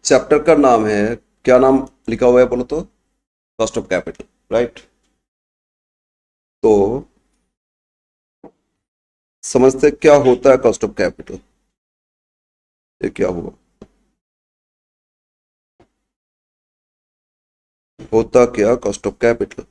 Chapter का नाम है, क्या नाम लिखा हुआ है बोलो तो? Cost of capital, right? तो समझते क्या होता है कॉस्ट ऑफ कैपिटल, ये क्या हुआ, होता क्या कॉस्ट ऑफ कैपिटल?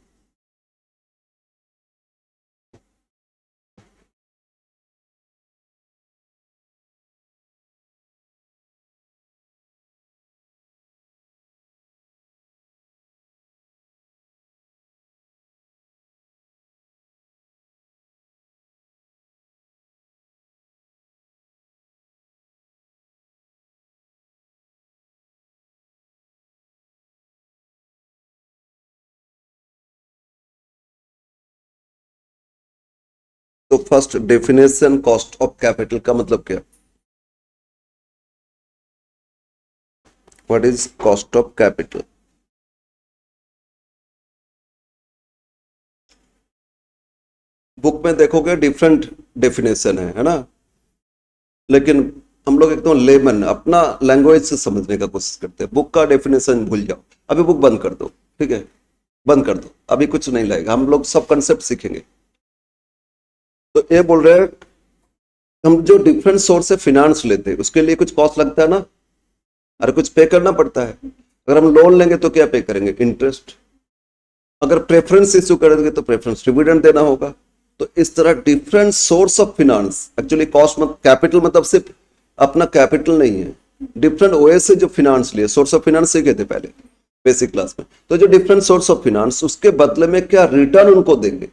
तो first definition cost of capital का मतलब क्या? What is cost of capital? Book में देखोगे डिफरेंट डेफिनेशन है ना, लेकिन हम लोग एकदम लेमन अपना लैंग्वेज से समझने का कोशिश करते हैं। बुक का डेफिनेशन भूल जाओ, अभी बुक बंद कर दो, ठीक है? बंद कर दो, अभी कुछ नहीं लगेगा, हम लोग सब कंसेप्ट सीखेंगे। तो ये बोल रहे हैं, हम जो डिफरेंट सोर्स से फिनांस लेते हैं उसके लिए कुछ कॉस्ट लगता है ना, अरे कुछ पे करना पड़ता है। अगर हम लोन लेंगे तो क्या पे करेंगे? इंटरेस्ट। अगर प्रेफरेंस इश्यू करेंगे तो प्रेफरेंस डिविडेंड देना होगा। तो इस तरह different source of finance, actually cost मत कैपिटल मतलब सिर्फ अपना कैपिटल नहीं है, डिफरेंट ओए से जो फिनांस लिए, सोर्स ऑफ फिनांस सीखे थे पहले बेसिक क्लास में। तो जो डिफरेंट सोर्स ऑफ फिनांस, उसके बदले में क्या रिटर्न उनको देंगे।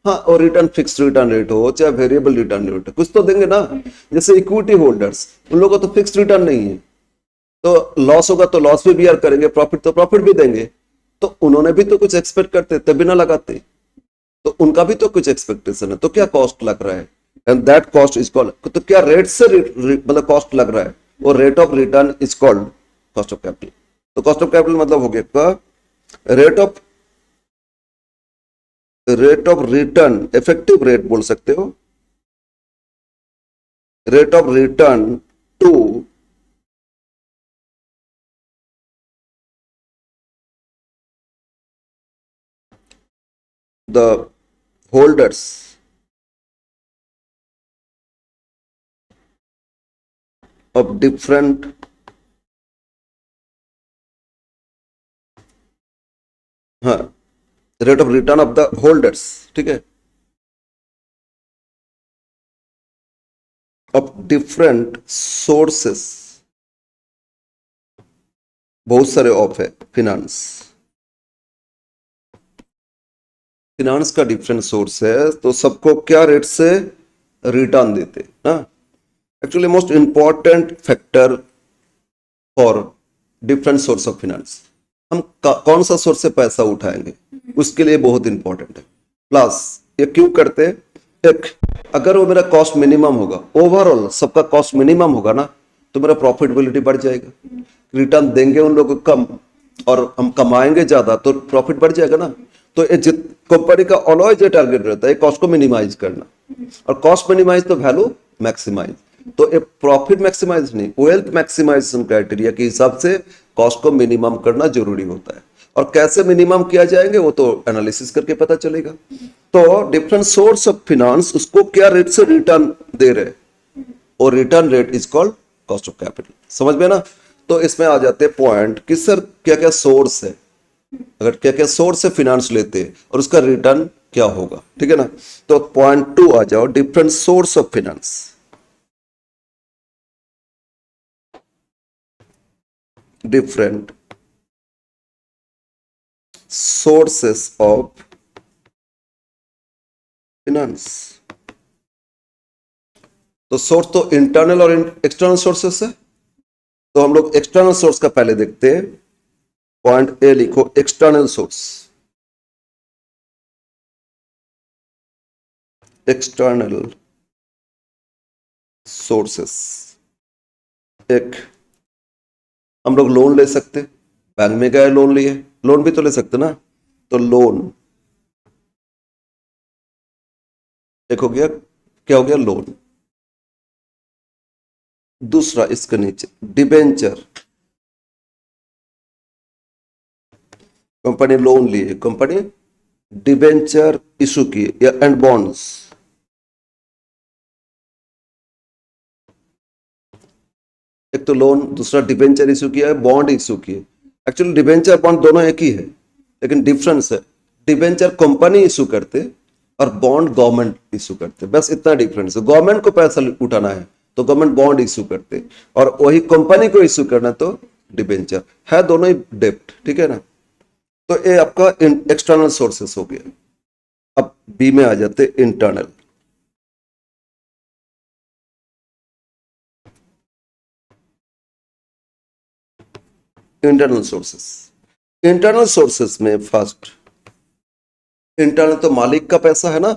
हाँ, और रिटर्न फिक्स रिटर्न रेट हो चाहे वेरिएबल रिटर्न रेट हो, कुछ तो देंगे ना। जैसे इक्विटी होल्डर्स, उन लोगों को तो फिक्स रिटर्न नहीं है, तो लॉस होगा तो लॉस भी बियर करेंगे, प्रॉफिट तो प्रॉफिट भी देंगे। तो उन्होंने भी तो कुछ एक्सपेक्ट करते तभी ना लगाते, तो उनका भी तो कुछ एक्सपेक्टेशन है। तो क्या कॉस्ट लग रहा है, and that cost is called, तो क्या रेट से मतलब कॉस्ट लग रहा है, वो rate of return is called cost of capital. तो कॉस्ट ऑफ कैपिटल मतलब हो गया rate of return, effective rate बोल सकते हो, rate of return to the holders of different हाँ, rate of return of the holders, ठीक है, ऑफ डिफरेंट सोर्सेस, बहुत सारे ऑफ है फिनांस, फिनांस का डिफरेंट सोर्स है, तो सबको क्या रेट से रिटर्न देते ना। Actually most important factor for different source of finance, हम कौन सा सोर्स से पैसा उठाएंगे उसके लिए बहुत इंपॉर्टेंट है। प्लस ये क्यों करते हैं, एक, अगर वो मेरा कॉस्ट मिनिमम होगा, ओवरऑल सबका कॉस्ट मिनिमम होगा ना, तो मेरा प्रॉफिटेबिलिटी बढ़ जाएगा। रिटर्न देंगे उन लोगों को कम और हम कमाएंगे ज्यादा, तो प्रॉफिट बढ़ जाएगा ना। तो ये कंपनी का ऑलवेज ये टारगेट रहता है कॉस्ट को मिनिमाइज करना, और कॉस्ट मिनिमाइज तो वैल्यू मैक्सिमाइज। तो ये प्रॉफिट मैक्सिमाइज नहीं, वेल्थ मैक्सिमाइजेशन क्राइटेरिया के हिसाब से कॉस्ट को मिनिमम करना जरूरी होता है। और कैसे मिनिमम किया जाएंगे वो तो एनालिसिस करके पता चलेगा। तो डिफरेंट सोर्स ऑफ फिनांस उसको क्या रेट से रिटर्न दे रहे, और return rate is called cost of capital. समझ में ना? तो इसमें आ जाते हैं पॉइंट कि सर क्या क्या सोर्स है, अगर क्या क्या सोर्स से फिनांस लेते हैं और उसका रिटर्न क्या होगा, ठीक है ना। तो पॉइंट 2 आ जाओ, different source of finance, different sources of finance. तो सोर्स तो इंटरनल और एक्सटर्नल सोर्सेस है, तो हम लोग एक्सटर्नल सोर्स का पहले देखते हैं। पॉइंट ए लिखो, एक्सटर्नल सोर्स, एक्सटर्नल सोर्सेस। एक, हम लोग लोन ले सकते, बैंक में गए लोन लिए, लोन भी तो ले सकते ना। तो लोन, एक हो गया, क्या हो गया, लोन। दूसरा इसके नीचे डिबेंचर, कंपनी लोन लिए, कंपनी डिबेंचर इशू किए या एंड बॉन्ड्स, एक तो लोन, दूसरा डिबेंचर इशू किया है, बॉन्ड इशू किए। एक्चुअली डिबेंचर बॉन्ड दोनों एक ही है, लेकिन डिफरेंस है, डिबेंचर कंपनी इशू करते और बॉन्ड गवर्नमेंट इशू करते, बस इतना डिफरेंस है। गवर्नमेंट को पैसा उठाना है तो गवर्नमेंट बॉन्ड इशू करते, और वही कंपनी को इशू करना तो डिबेंचर है, दोनों ही डेप्ट, ठीक है ना। तो ये आपका एक्सटर्नल सोर्सेस हो गया। अब बी में आ जाते internal. Internal sources, internal sources में फर्स्ट इंटरनल तो मालिक का पैसा है ना,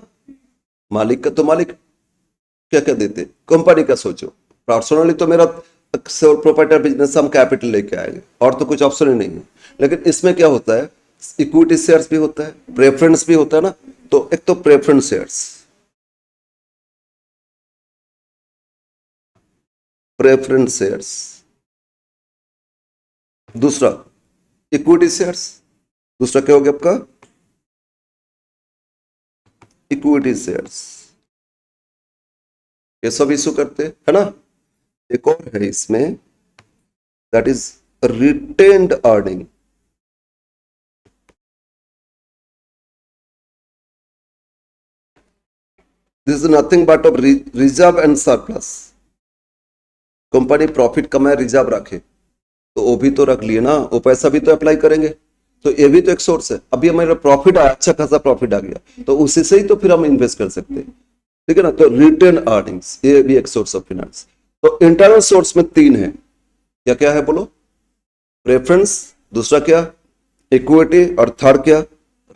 मालिक का, तो मालिक क्या क्या देते, कंपनी का सोचो। पर्सनली तो मेरा प्रोप्राइटर बिजनेस, हम कैपिटल लेके आएंगे और तो कुछ ऑप्शन ही नहीं है। लेकिन इसमें क्या होता है, इक्विटी शेयर्स भी होता है, प्रेफरेंस भी होता है ना। तो एक तो प्रेफरेंस शेयर्स, प्रेफरेंस शेयर्स, दूसरा इक्विटी शेयर्स, दूसरा क्या हो गया आपका इक्विटी शेयर्स, ये सब इशू करते है ना। एक और है इसमें, that is retained earning. This is nothing but of reserve and surplus. Company profit कमाए, रिजर्व रखे, तो वो भी तो रख लिए ना, वो पैसा भी तो अप्लाई करेंगे, तो ये भी तो एक सोर्स है। अभी हमारा प्रॉफिट आया, अच्छा खासा प्रॉफिट आ गया, तो उसी से ही तो फिर हम इन्वेस्ट कर सकते हैं, ठीक है ना। तो रिटेन अर्निंग्स, ये भी एक सोर्स ऑफ फाइनेंस। तो इंटरनल सोर्स में तीन है, क्या क्या है बोलो, प्रेफरेंस, दूसरा क्या इक्विटी, और थर्ड क्या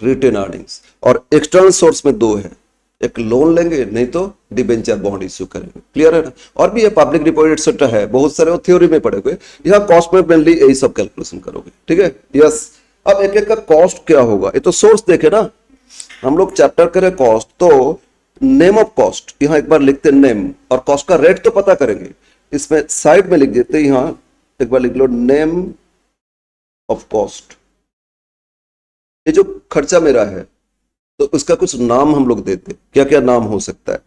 रिटेन अर्निंग्स। और एक्सटर्नल सोर्स में दो है, एक लोन लेंगे, नहीं तो डिबेंचर बॉन्ड इश्यू करेंगे, क्लियर है ना। और भी ये पब्लिक डिपॉजिट एक्सेट्रा है, बहुत सारे वो थ्योरी में पढ़े हुए, यहाँ कॉस्ट में मेनली यही सब कैलकुलेशन करोगे, ठीक है। यस, अब एक एक का कॉस्ट क्या होगा, ये तो सोर्स देखे ना, हम लोग चैप्टर करें कॉस्ट, तो नेम ऑफ कॉस्ट यहाँ एक बार लिखते नेम, और कॉस्ट का रेट तो पता करेंगे, इसमें साइड में लिख देते, यहाँ एक बार लिख लो नेम ऑफ कॉस्ट। ये जो खर्चा मेरा है तो उसका कुछ नाम हम लोग देते, क्या क्या नाम हो सकता है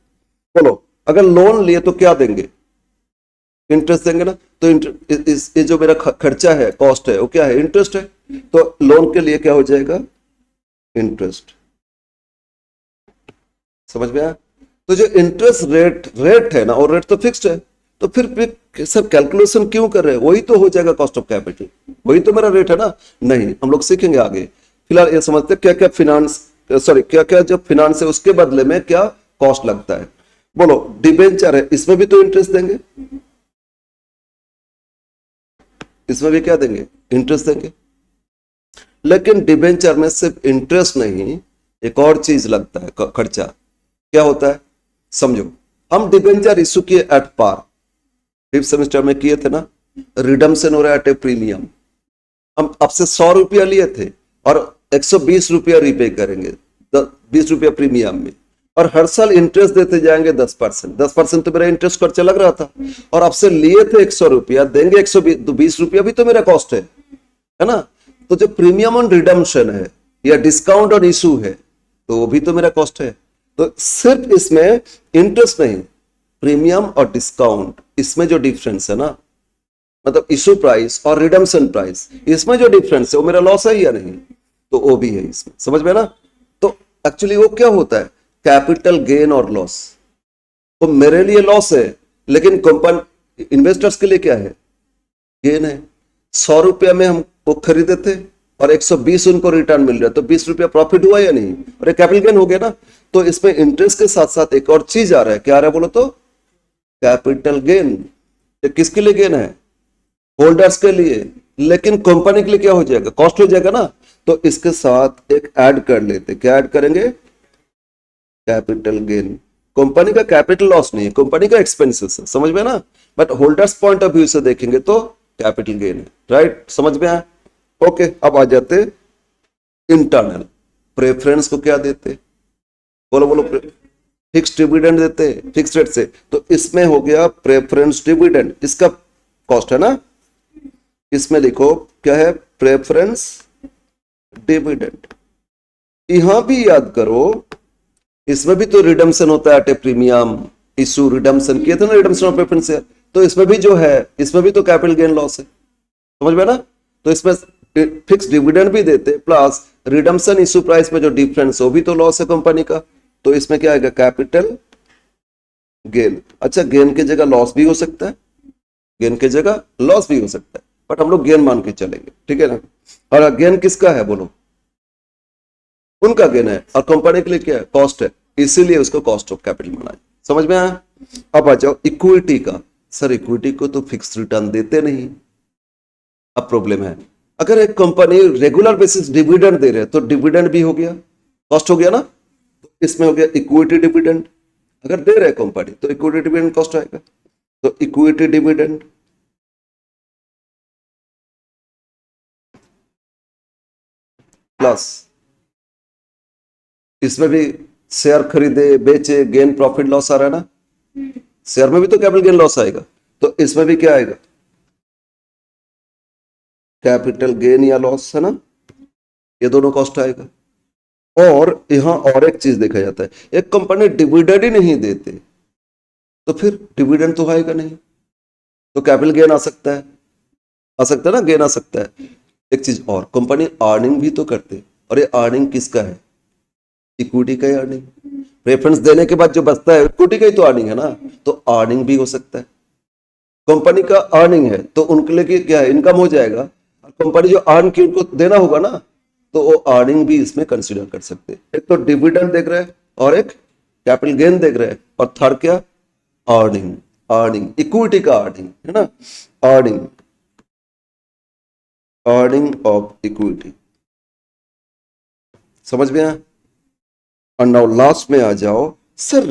बोलो। अगर लोन लिए तो क्या देंगे, इंटरेस्ट देंगे ना। तो ये जो मेरा खर्चा है, कॉस्ट है, वो क्या है, इंटरेस्ट है। तो लोन के लिए क्या हो जाएगा, इंटरेस्ट, समझ में आया। तो जो इंटरेस्ट रेट है ना, और रेट तो फिक्स्ड है, तो फिर सर कैलकुलेशन क्यों कर रहे हैं, वही तो हो जाएगा कॉस्ट ऑफ कैपिटल, वही तो मेरा रेट है ना। नहीं, हम लोग सीखेंगे आगे, फिलहाल ये समझते क्या क्या फिनांस, सॉरी क्या क्या जो फिनांस है उसके बदले में क्या कॉस्ट लगता है। बोलो डिबेंचर है, इसमें भी तो इंटरेस्ट देंगे, इसमें भी क्या देंगे, इंटरेस्ट देंगे। लेकिन डिबेंचर में सिर्फ इंटरेस्ट नहीं, एक और चीज लगता है खर्चा, क्या होता है समझो। हम डिबेंचर इशू किए एट पार, फिफ्थ सेमेस्टर में किए थे ना, रिडम्शन हो रहा है एट ए प्रीमियम। हम आपसे 100 रुपया लिए थे और 120 रुपया रीपे करेंगे, 20 रुपया प्रीमियम में, और हर साल इंटरेस्ट देते जाएंगे 10%। 10% तो मेरा इंटरेस्ट खर्चा लग रहा था, और आपसे लिए थे 100 रुपया, देंगे 120 रुपया भी तो मेरा कॉस्ट है ना। तो जो प्रीमियम ऑन रिडम्शन है या डिस्काउंट ऑन इशू है, तो वो भी तो मेरा कॉस्ट है। तो सिर्फ इसमें इंटरेस्ट नहीं, प्रीमियम और डिस्काउंट, इसमें जो डिफरेंस है ना, मतलब इशू प्राइस और रिडम्शन प्राइस, इसमें जो डिफरेंस है वो मेरा लॉस है या नहीं, तो वो भी है इसमें, समझ में ना। तो एक्चुअली वो क्या होता है, कैपिटल गेन और लॉस। तो मेरे लिए लॉस है, लेकिन कंपनी इन्वेस्टर्स के लिए क्या है, गेन है। 100 रुपया में हम वो खरीदे थे और 120 उनको रिटर्न मिल रहा है, तो 20 रुपया प्रॉफिट हुआ या नहीं, और एक कैपिटल गेन हो गया ना। तो इसमें इंटरेस्ट के साथ साथ एक और चीज आ रहा है, क्या आ रहा है बोलो तो, कैपिटल गेन। किसके लिए गेन है, होल्डर्स के लिए, लेकिन कंपनी के लिए क्या हो जाएगा, कॉस्ट हो जाएगा ना। तो इसके साथ एक ऐड कर लेते, क्या ऐड करेंगे, कैपिटल गेन। कंपनी का कैपिटल लॉस नहीं है, कंपनी का एक्सपेंसेस है, समझ में ना। But holders point of view से देखेंगे तो कैपिटल गेन है, राइट, समझ में आया। ओके, अब आ जाते इंटरनल। प्रेफरेंस को क्या देते, बोलो बोलो, फिक्स डिविडेंड देते, फिक्स रेट से। तो इसमें हो गया प्रेफरेंस डिविडेंड, इसका कॉस्ट है ना। इसमें लिखो क्या है, प्रेफरेंस डिविडेंड। यहां भी याद करो, इसमें भी तो रिडम्पशन होता है at a premium issue, redemption किए थे ना, रिडम्पशन ऑफ प्रेफरेंस शेयर, तो इसमें भी जो है, इसमें भी तो कैपिटल गेन लॉस है, समझ में ना। तो इसमें फिक्स डिविडेंड भी देते प्लस रिडम्पशन इशू प्राइस में जो डिफरेंस वो भी तो लॉस है कंपनी का, तो इसमें क्या आएगा, कैपिटल गेन। अच्छा, गेन की जगह लॉस भी हो सकता है, गेन की जगह लॉस भी हो सकता है, बट हम लोग गेन मान के चलेंगे, ठीक है ना। और गेन किसका है बोलो, उनका गेन है, और कंपनी के लिए क्या है, कॉस्ट है, इसीलिए उसको कॉस्ट ऑफ कैपिटल माना है। समझ में आया। अब आ जाओ इक्विटी का। सर इक्विटी को तो फिक्स रिटर्न देते नहीं। अब प्रॉब्लम है, अगर एक कंपनी रेगुलर बेसिस डिविडेंड दे रहे हैं तो डिविडेंड भी हो गया, कॉस्ट हो गया ना, तो इसमें हो गया इक्विटी डिविडेंड। अगर दे रहे कंपनी तो इक्विटी डिविडेंड कॉस्ट आएगा, तो इक्विटी डिविडेंड प्लस इसमें भी शेयर खरीदे बेचे, गेन प्रॉफिट लॉस आ रहा है ना, शेयर में भी तो कैपिटल गेन लॉस आएगा, तो इसमें भी क्या आएगा, कैपिटल गेन या लॉस, है ना, ये दोनों कॉस्ट आएगा। और यहां और एक चीज देखा जाता है, एक कंपनी डिविडेंड ही नहीं देते तो फिर डिविडेंड तो आएगा नहीं, तो कैपिटल गेन आ सकता है, आ सकता है ना, गेन आ सकता है। एक चीज और, कंपनी अर्निंग भी तो करते, और ये अर्निंग किसका है, इक्विटी का ही अर्निंग। प्रेफरेंस देने के बाद जो बचता है इक्विटी का ही तो अर्निंग है ना, तो अर्निंग भी हो सकता है। कंपनी का अर्निंग है तो उनके लिए क्या है, इनकम हो जाएगा, और कंपनी जो अर्न की उनको देना होगा ना, तो वो अर्निंग भी इसमें कंसीडर कर सकते हैं। एक तो डिविडेंड देख रहे हैं और एक कैपिटल गेन देख रहे हैं, और थर्ड क्या, अर्निंग, अर्निंग इक्विटी का अर्निंग है ना, अर्निंग, अर्निंग ऑफ इक्विटी। समझ में आया। और नाउ लास्ट में आ जाओ, sir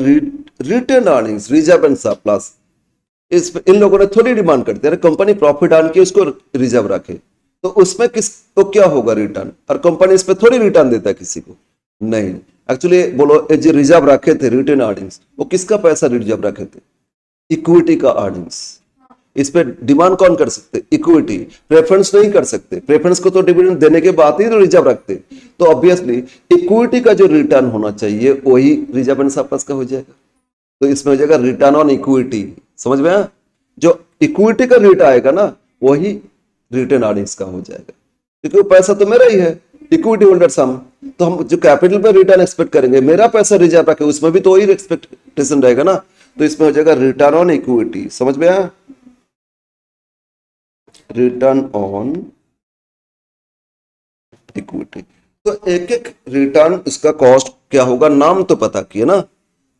retain earnings, reserve and surplus, इस इन लोगों ने थोड़ी डिमांड करते हैं कंपनी प्रॉफिट आन की उसको रिजर्व रखे, तो उसमें किसको क्या होगा रिटर्न, और कंपनी इस पे थोड़ी रिटर्न देता है किसी को, नहीं। एक्चुअली बोलो जो रिजर्व रखे थे रिटेन अर्निंग्स, वो किसका पैसा रिजर्व रखे थे, इक्विटी का अर्निंग्स। इस पे डिमांड कौन कर सकते, इक्विटी, प्रेफरेंस नहीं कर सकते, प्रेफरेंस को तो डिविडेंड देने के बाद ही रिजर्व रखते, तो ऑब्वियसली इक्विटी का जो रिटर्न होना चाहिए वही रिजर्व एंड सरप्लस का हो जाएगा, तो इसमें हो जाएगा रिटर्न ऑन इक्विटी। समझ में आया, जो इक्विटी का रेट आएगा ना वही रिटेन अर्निंग्स का हो जाएगा, क्योंकि वो पैसा तो मेरा ही है, इक्विटी होल्डर सम, तो हम जो कैपिटल पे रिटर्न एक्सपेक्ट करेंगे, मेरा पैसा रिजर्व रखे, उसमें भी तो वही एक्सपेक्टेशन रहेगा ना, तो इसमें हो जाएगा रिटर्न ऑन इक्विटी। समझ में आया, रिटर्न ऑन इक्विटी। तो एक एक रिटर्न इसका कॉस्ट क्या होगा, नाम तो पता किए ना,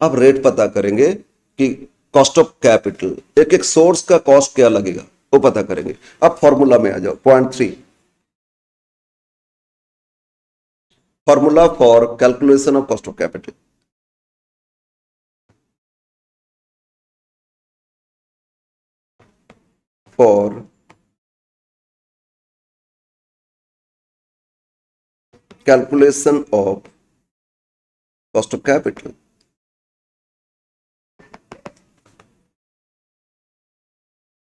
अब रेट पता करेंगे कि कॉस्ट ऑफ कैपिटल, एक एक सोर्स का कॉस्ट क्या लगेगा वो पता करेंगे। अब फॉर्मूला में आ जाओ, point 3, formula for calculation of cost of capital. For calculation of cost of capital,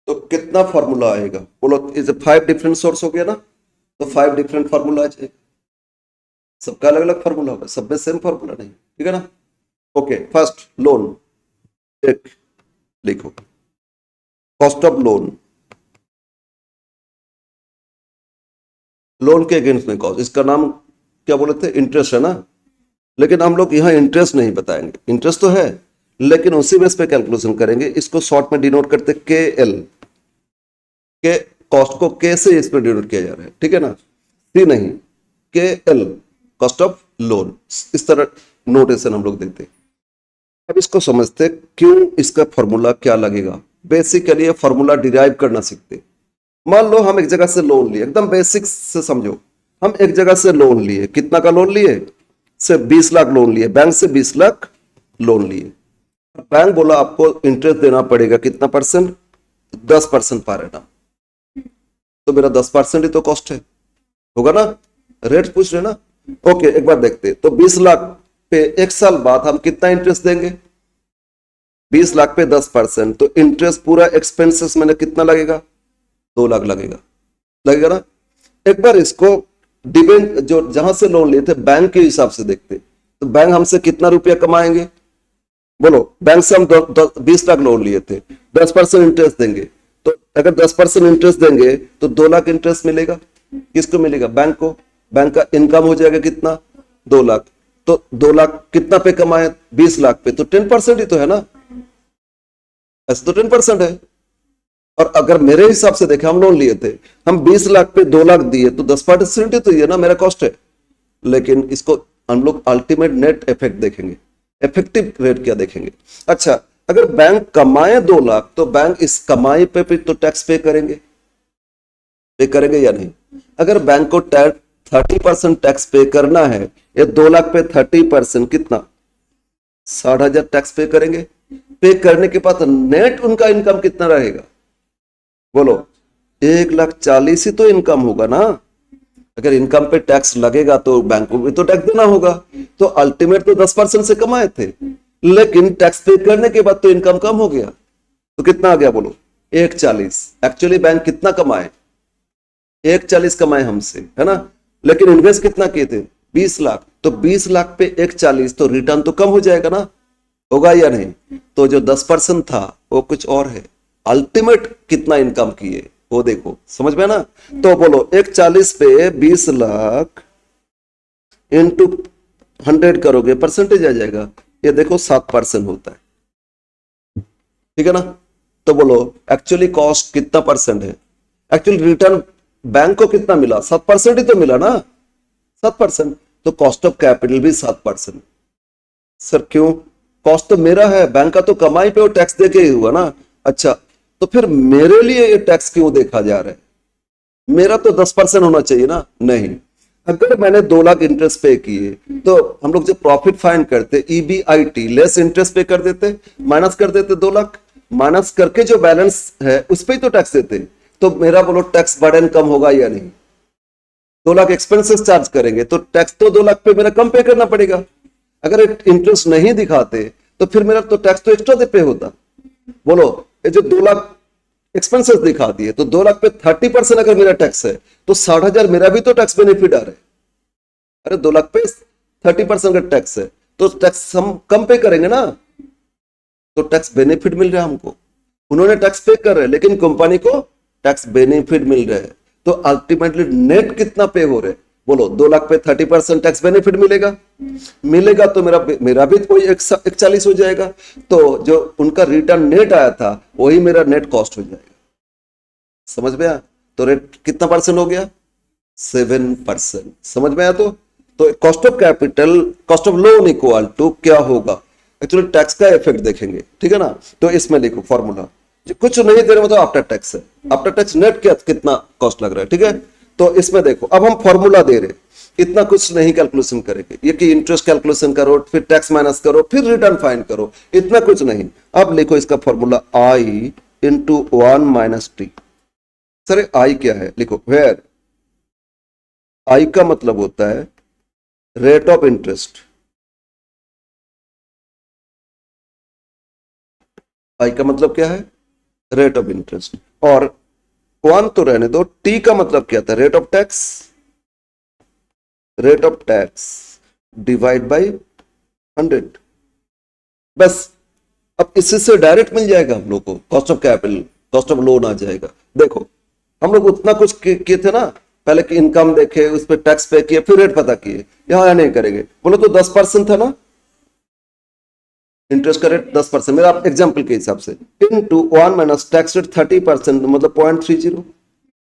तो कितना फॉर्मूला आएगा बोलो, इज 5 डिफरेंट सोर्स हो गया ना, तो 5 डिफरेंट फॉर्मूला आ जाएगा, सबका अलग अलग फॉर्मूला होगा, सब में सेम फॉर्मूला नहीं, ठीक है ना। ओके, फर्स्ट लोन, एक लिखो, कॉस्ट ऑफ लोन, लोन के अगेंस्ट में कॉस्ट, इसका नाम क्या बोले थे, इंटरेस्ट है ना, लेकिन हम लोग यहाँ इंटरेस्ट नहीं बताएंगे, इंटरेस्ट तो है लेकिन उसी बेस पे कैलकुलेशन करेंगे। इसको शॉर्ट में डिनोट करते के एल, के कॉस्ट को के से इस पे डिनोट किया जा रहा है, ठीक है ना, सी नहीं, के एल, कॉस्ट ऑफ लोन, इस तरह नोटेशन हम लोग देते। अब इसको समझते क्यों, इसका फॉर्मूला क्या लगेगा। बेसिकली ये फॉर्मूला डिराइव करना सीखते। मान लो हम एक जगह से लोन लिए, एकदम बेसिक से समझो, हम एक जगह से लोन लिए, कितना का लोन लिए, से 20 लाख लोन लिए, बैंक से 20 लाख लोन लिए, बैंक बोला आपको इंटरेस्ट देना पड़ेगा कितना परसेंट, 10% पर एनम, तो मेरा 10% ही तो कॉस्ट है, होगा ना, रेट पूछ रहे ना। ओके, एक बार देखते, तो 20 लाख पे एक साल बाद हम कितना इंटरेस्ट देंगे, 20 लाख पे 10%, तो इंटरेस्ट पूरा एक्सपेंसेस मैंने कितना लगेगा, 2 लाख लगेगा, लगेगा ना। एक बार इसको डिबेंच जो जहां से लोन लिए थे बैंक के हिसाब से देखते, तो बैंक हमसे कितना रुपया कमाएंगे बोलो। बैंक से हम 20 लाख लोन लिए थे, 10% इंटरेस्ट देंगे, तो अगर 10% इंटरेस्ट देंगे तो 2 लाख इंटरेस्ट मिलेगा। किसको मिलेगा? बैंक को। बैंक का इनकम हो जाएगा कितना? 2 लाख। तो 2 लाख कितना पे कमाए? 20 लाख पे, तो 10% ही तो है ना, ऐसे तो 10% है। और अगर मेरे हिसाब से देखें, हम लोन लिए थे, हम 20 लाख पे 2 लाख दिए, तो 10% ही तो ये ना मेरा कॉस्ट है। लेकिन इसको हम लोग अल्टीमेट नेट इफेक्ट देखेंगे, इफेक्टिव रेट क्या देखेंगे। अच्छा, अगर बैंक कमाए 2 लाख तो बैंक इस कमाई पे भी तो टैक्स पे करेंगे या नहीं? अगर बैंक को 30% टैक्स पे करना है, ये 2 लाख पे 30% कितना? 60,000 टैक्स पे करेंगे। पे करने के बाद नेट उनका इनकम कितना रहेगा बोलो? 1,40,000 ही तो इनकम होगा ना। अगर इनकम पे टैक्स लगेगा तो बैंक को भी तो टैक्स देना होगा। तो अल्टीमेट तो 10% से कमाए थे, लेकिन टैक्स पे करने के बाद तो इनकम कम हो गया, तो कितना आ गया बोलो? 1,40,000। एक्चुअली बैंक कितना कमाए? 1,40,000 कमाए हमसे, है ना। लेकिन इन्वेस्ट कितना किए थे? 20 लाख। तो 20 लाख पे 1,40,000, तो रिटर्न तो कम हो जाएगा ना, होगा या नहीं? तो जो 10% था वो कुछ और है, अल्टीमेट कितना इनकम किए वो देखो, समझ में ना। तो बोलो 1,40,000 पे 20 लाख इंटू 100 करोगे, परसेंटेज आ जाएगा, ये देखो 7% होता है, ठीक है ना। तो बोलो एक्चुअली कॉस्ट कितना परसेंट है? एक्चुअली रिटर्न बैंक को कितना मिला? 7% ही तो मिला ना, 7%। तो कॉस्ट ऑफ कैपिटल भी 7%। सर क्यों? कॉस्ट तो मेरा है, बैंक का तो कमाई पे वो टैक्स देके ही हुआ ना। अच्छा, तो फिर मेरे लिए ये टैक्स क्यों देखा जा रहा है? मेरा तो 10% होना चाहिए ना। नहीं, अगर मैंने 2 लाख इंटरेस्ट पे किए, तो हम लोग जब प्रॉफिट फाइंड करते EBIT लेस इंटरेस्ट पे कर देते, माइनस कर देते 2 लाख, माइनस करके जो बैलेंस है उस पर ही तो टैक्स देते। तो मेरा बोलो टैक्स बर्डन कम होगा या नहीं? 2 लाख एक्सपेंसेस चार्ज करेंगे तो टैक्स तो 2 लाख पे मेरा कम पे करना पड़ेगा। अगर इंटरेस्ट नहीं दिखाते तो फिर मेरा तो टैक्स तो एक्स्ट्रा पे होता। बोलो ये जो 2 लाख एक्सपेंसेस दिखा दिए, तो 2 लाख पे 30% अगर मेरा टैक्स है, तो 60,000 मेरा भी तो टैक्स बेनिफिट आ रहा है। अरे 2 लाख पे 30% का टैक्स है, तो टैक्स हम कम पे करेंगे ना, तो टैक्स बेनिफिट मिल रहा है हमको। उन्होंने टैक्स पे कर रहे हैं, लेकिन कंपनी को टैक्स बेनिफिट मिल रहा है। तो अल्टीमेटली नेट कितना पे हो रहे? बोलो 2 लाख पे 30% टैक्स बेनिफिट मिलेगा तो मेरा भी कोई 1,40,000 हो जाएगा। तो जो उनका रिटर्न नेट आया था वही मेरा नेट कॉस्ट हो जाएगा। समझ में आया? तो रेट कितना परसेंट हो गया? 7%। समझ में आया? तो cost of capital, cost of loan equal to क्या होगा? एक्चुअली टैक्स का इफेक्ट देखेंगे, ठीक है ना। तो इसमें लिखो फॉर्मूला, कुछ नहीं दे रहे मतलब आफ्टर टैक्स है, आफ्टर टैक्स नेट कितना कॉस्ट लग रहा है, ठीक है। तो इसमें देखो, अब हम फॉर्मूला दे रहे, इतना कुछ नहीं कैलकुलेशन करेंगे, ये कि इंटरेस्ट कैलकुलेशन करो, फिर टैक्स माइनस करो, फिर रिटर्न फाइंड करो, इतना कुछ नहीं। अब लिखो इसका formula I into 1 - T। Sir I क्या है? लिखो वेयर I का मतलब होता है रेट ऑफ इंटरेस्ट। I का मतलब क्या है? Rate of interest. और 1 तो रहने दो, T का मतलब क्या था? Rate of tax. Rate of tax divide by 100। बस अब इससे से डायरेक्ट मिल जाएगा हम लोग को cost of capital, cost of loan आ जाएगा। देखो हम लोग उतना कुछ किए थे ना, पहले कि इनकम देखे, उस पर टैक्स पे किए, फिर रेट पता किए। यहां नहीं करेंगे। बोलो तो 10% था ना इंटरेस्ट का रेट, 10% मेरा एग्जाम्पल के हिसाब से, इनटू 1 - टैक्स रेट 30%, मतलब 0.30,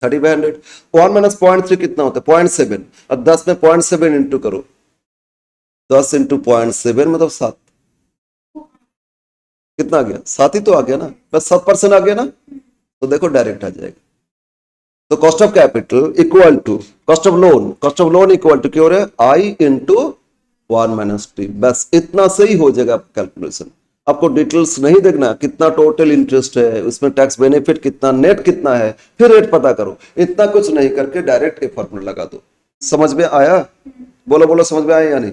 30/100। 1 - 0.3 कितना होता है? 0.7। और 10 में 0.7 इंटू करो, 10 इंटू 0.7 मतलब 7। कितना आ गया? 7 ही तो आ गया ना, बस 7% आ गया ना। तो देखो डायरेक्ट आ जाएगा। तो cost of capital equal to cost of loan, cost of loan equal to क्या हो रहा है? I into 1 - T। बस इतना सही हो जाएगा कैलकुलेशन। आपको डिटेल्स नहीं देखना, कितना टोटल इंटरेस्ट है, उसमें टैक्स बेनिफिट कितना, नेट कितना है, फिर रेट पता करो, इतना कुछ नहीं करके डायरेक्ट ये फॉर्मूला लगा दो। समझ में आया? बोलो बोलो, समझ में आया या नहीं?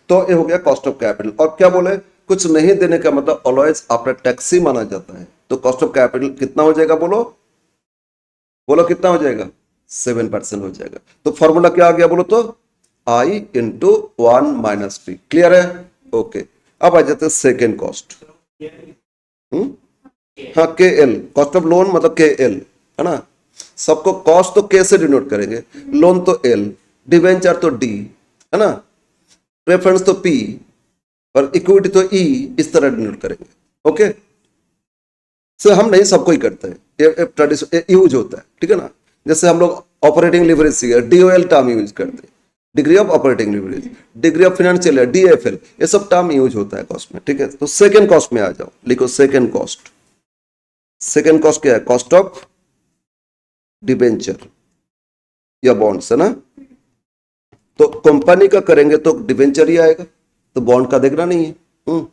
तो ये हो गया कॉस्ट ऑफ कैपिटल। और क्या बोले? कुछ नहीं देने का मतलब ऑलवेज आफ्टर टैक्स ही माना जाता है। तो कॉस्ट ऑफ कैपिटल कितना हो जाएगा? बोलो बोलो कितना हो जाएगा? 7% हो जाएगा। तो फॉर्मूला क्या आ गया बोलो तो, I into 1 minus T. Clear है? ओके। अब आ जाते हैं सेकेंड कॉस्ट। हाँ, के एल, कॉस्ट ऑफ लोन मतलब के एल, है ना। सबको कॉस्ट तो के से डिनोट करेंगे, लोन तो एल, डिवेंचर तो डी, है ना, प्रेफरेंस तो पी, और इक्विटी तो ई, इस तरह डिनोट करेंगे। ओके, से हम नहीं, सबको ही करते हैं, ये ट्रेडिशन यूज होता है, ठीक है ना। जैसे हम लोग ऑपरेटिंग लिवरेज सीखे, डीओएल टर्म यूज करते हैं, degree of operating leverage, degree of financial, DFL, ये सब टर्म यूज होता है कॉस्ट में, ठीक है। तो सेकेंड कॉस्ट में आ जाओ, लिखो सेकेंड कॉस्ट। सेकेंड कॉस्ट क्या है? कॉस्ट ऑफ डिबेंचर या बॉन्ड्स, है ना। तो कंपनी का करेंगे तो डिबेंचर ही आएगा, तो बॉन्ड का देखना नहीं है।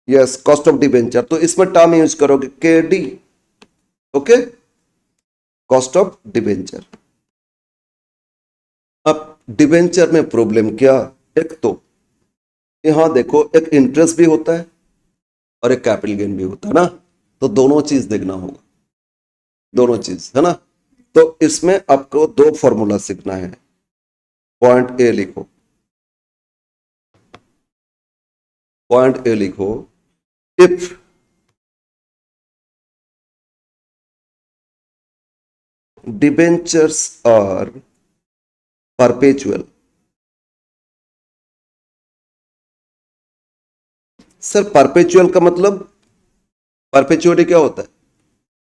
यस, कॉस्ट ऑफ डिबेंचर, तो इसमें टर्म यूज करोगे के D. Okay, cost of debenture. अब डिबेंचर में प्रॉब्लम क्या, एक तो यहां देखो, एक इंटरेस्ट भी होता है और एक कैपिटल गेन भी होता है ना, तो दोनों चीज देखना होगा, दोनों चीज, है ना। तो इसमें आपको दो फॉर्मूला सीखना है। पॉइंट ए लिखो, पॉइंट ए लिखो, if debentures are perpetual। Sir perpetual का मतलब, परपेचुअली क्या होता है?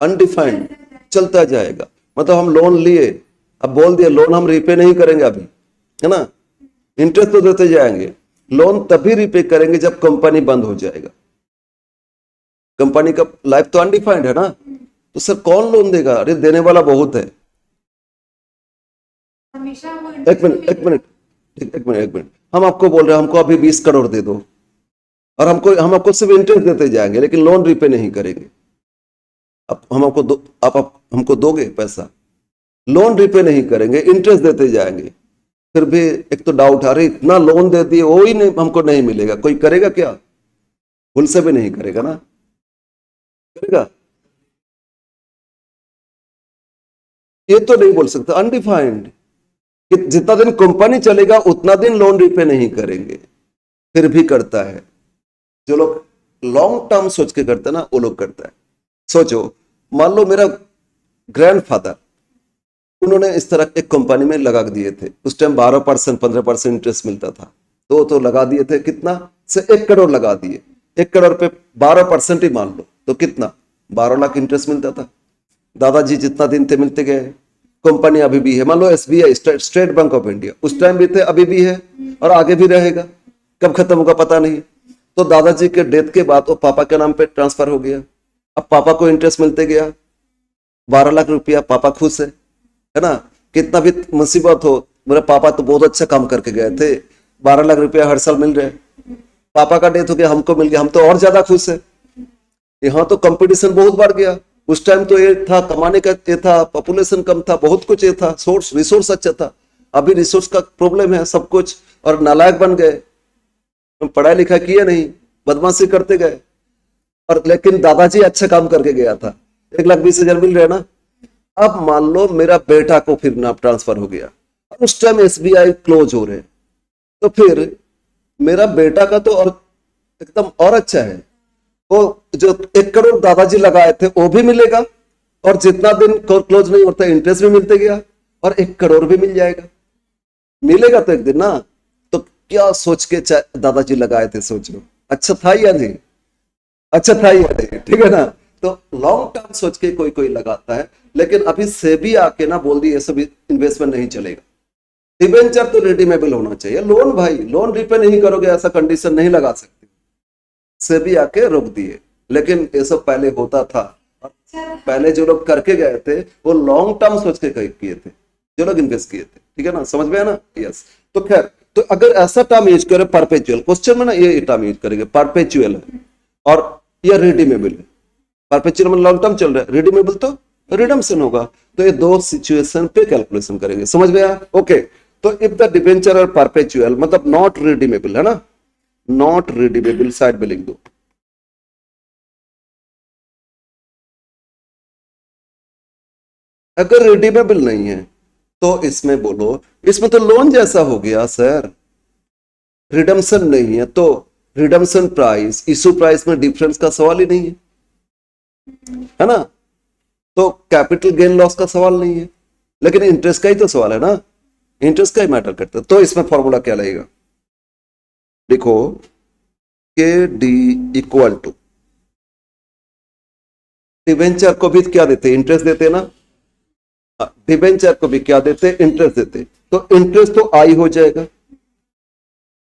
अनडिफाइंड, चलता जाएगा। मतलब हम लोन लिए, अब बोल दिया लोन हम रीपे नहीं करेंगे अभी, है ना, इंटरेस्ट तो देते जाएंगे, लोन तभी रीपे करेंगे जब कंपनी बंद हो जाएगा। कंपनी का लाइफ तो अनडिफाइंड है ना, तो सर कौन लोन देगा? अरे देने वाला बहुत है। एक मिनट, एक मिनट, एक मिनट, एक मिनट, हम आपको बोल रहे हैं हमको अभी 20 करोड़ दे दो, और हम आपको सिर्फ इंटरेस्ट देते जाएंगे, लेकिन लोन रीपे नहीं करेंगे। अब हम आपको दो, आप हमको दोगे पैसा, लोन रीपे नहीं करेंगे, इंटरेस्ट देते जाएंगे, फिर भी एक तो डाउट, अरे इतना लोन दे दिए, वो ही नहीं, हमको नहीं मिलेगा, कोई करेगा क्या? भूल से भी नहीं करेगा ना, करेगा? ये तो नहीं बोल सकता, अनडिफाइंड, कि जितना दिन कंपनी चलेगा उतना दिन लोन रीपे नहीं करेंगे, फिर भी करता है। जो लोग लॉन्ग टर्म सोच के करते हैं ना, वो लोग करता है। सोचो, मान लो मेरा ग्रैंडफादर, उन्होंने इस तरह एक कंपनी में लगा दिए थे, उस टाइम 12% 15% इंटरेस्ट मिलता था, तो लगा दिए थे, कितना से 1 करोड़ लगा दिए, 1 करोड़ पे 12% ही मान लो, तो कितना, 12 लाख इंटरेस्ट मिलता था। दादाजी जितना दिन थे मिलते गए, कंपनी अभी भी है, मान लो SBI, State Bank of India, उस टाइम भी थे, अभी भी है, और आगे भी रहेगा, कब खत्म होगा पता नहीं। तो दादाजी के डेथ के बाद वो पापा के नाम पे ट्रांसफर हो गया, अब पापा को इंटरेस्ट मिलते गया, 12 लाख रुपया, पापा खुश है ना। कितना भी मुसीबत हो, मेरे पापा तो बहुत अच्छा काम करके गए थे, 12 लाख रुपया हर साल मिल रहे, पापा का डेथ हो गया, हमको मिल गया, हम तो और ज्यादा खुश है। यहाँ तो कंपटीशन बहुत बढ़ गया, उस टाइम तो ये था, कमाने का ये था, पॉपुलेशन कम था, बहुत कुछ ये था, सोर्स रिसोर्स अच्छा था। अभी रिसोर्स का प्रॉब्लम है सब कुछ, और नालायक बन गए, पढ़ाई लिखा किए नहीं, बदमाशी करते गए, और लेकिन दादाजी अच्छा काम करके गया था, 1,20,000 मिल रहे ना। अब मान लो मेरा बेटा को फिर नाम ट्रांसफर हो गया, उस टाइम एसबीआई क्लोज हो रहे, तो फिर मेरा बेटा का तो और एकदम और अच्छा है, वो जो 1 करोड़ दादाजी लगाए थे वो भी मिलेगा, और जितना दिन क्लोज नहीं होता इंटरेस्ट भी मिलते गया, और 1 करोड़ भी मिल जाएगा, मिलेगा तो एक दिन ना। तो क्या सोच के दादाजी लगाए थे, सोचो, अच्छा था या नहीं, अच्छा था या नहीं, ठीक है ना। तो लॉन्ग टर्म सोच के कोई कोई लगाता है, लेकिन अभी सेबी आके ना बोल दी ये सब इन्वेस्टमेंट नहीं चलेगा, डिबेंचर तो रिडीमेबल होना चाहिए, लोन भाई लोन रिपे नहीं करोगे ऐसा कंडीशन नहीं लगा सकते, सेबी आके रोक दिए। लेकिन ये सब पहले होता था, पहले जो लोग करके गए थे वो लॉन्ग टर्म सोच के किए थे, जो लोग इन्वेस्ट किए थे, ठीक है ना, समझ में है ना। यस, तो खैर, तो अगर ऐसा टर्म यूज करें परपेचुअल, क्वेश्चन में ना ये टर्म यूज करेंगे, परपेचुअल है और ये रिडीमेबल है, परपेचुअल में लॉन्ग टर्म चल रहा है, रिडीमेबल तो रिडम्पशन होगा, तो ये दो सिचुएशन पे कैलकुलेशन करेंगे, समझ में आया। ओके, तो इफ द डिबेंचर और परपेचुअल मतलब नॉट रिडीमेबल, है ना, नॉट रिडीमेबल, साइड में लिख दो। अगर रिडीमेबल नहीं है तो इसमें बोलो, इसमें तो लोन जैसा हो गया सर, रिडम्पशन नहीं है, तो रिडम्पशन प्राइस इशू प्राइस में डिफरेंस का सवाल ही नहीं है ना। तो कैपिटल गेन लॉस का सवाल नहीं है, लेकिन इंटरेस्ट का ही तो सवाल है ना, इंटरेस्ट का ही मैटर करता है। तो इसमें फॉर्मूला क्या लगेगा, देखो के डी इक्वल टू, डिवेंचर को भी क्या देते, इंटरेस्ट देते ना, डिवेंचर को भी क्या देते, इंटरेस्ट देते, तो इंटरेस्ट तो आई हो जाएगा,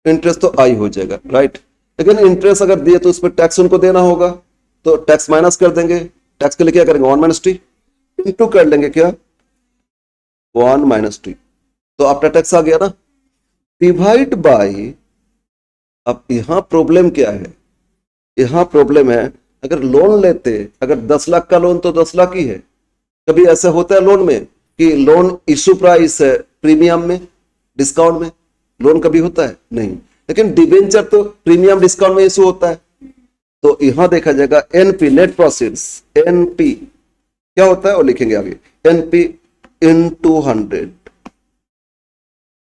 इंटरेस्ट तो आई हो जाएगा, राइट। लेकिन इंटरेस्ट अगर दिए तो उस पर टैक्स उनको देना होगा, तो टैक्स माइनस कर देंगे, टैक्स के लिए क्या करेंगे, 1 माइनस टी, इंटू कर लेंगे क्या, 1 माइनस टी, तो आफ्टर टैक्स आ गया ना, डिवाइड बाई। अब यहां प्रॉब्लम क्या है, यहां प्रॉब्लम है अगर लोन लेते, अगर 10 लाख का लोन तो 10 लाख ही है। कभी ऐसा होता है लोन में कि लोन इशू प्राइस है प्रीमियम में, डिस्काउंट में, लोन कभी होता है नहीं, लेकिन डिबेंचर तो प्रीमियम डिस्काउंट में इशू होता है। तो यहां देखा जाएगा एनपी, नेट प्रोसीड्स, एनपी क्या होता है वो लिखेंगे आगे, एनपी इनटू 100।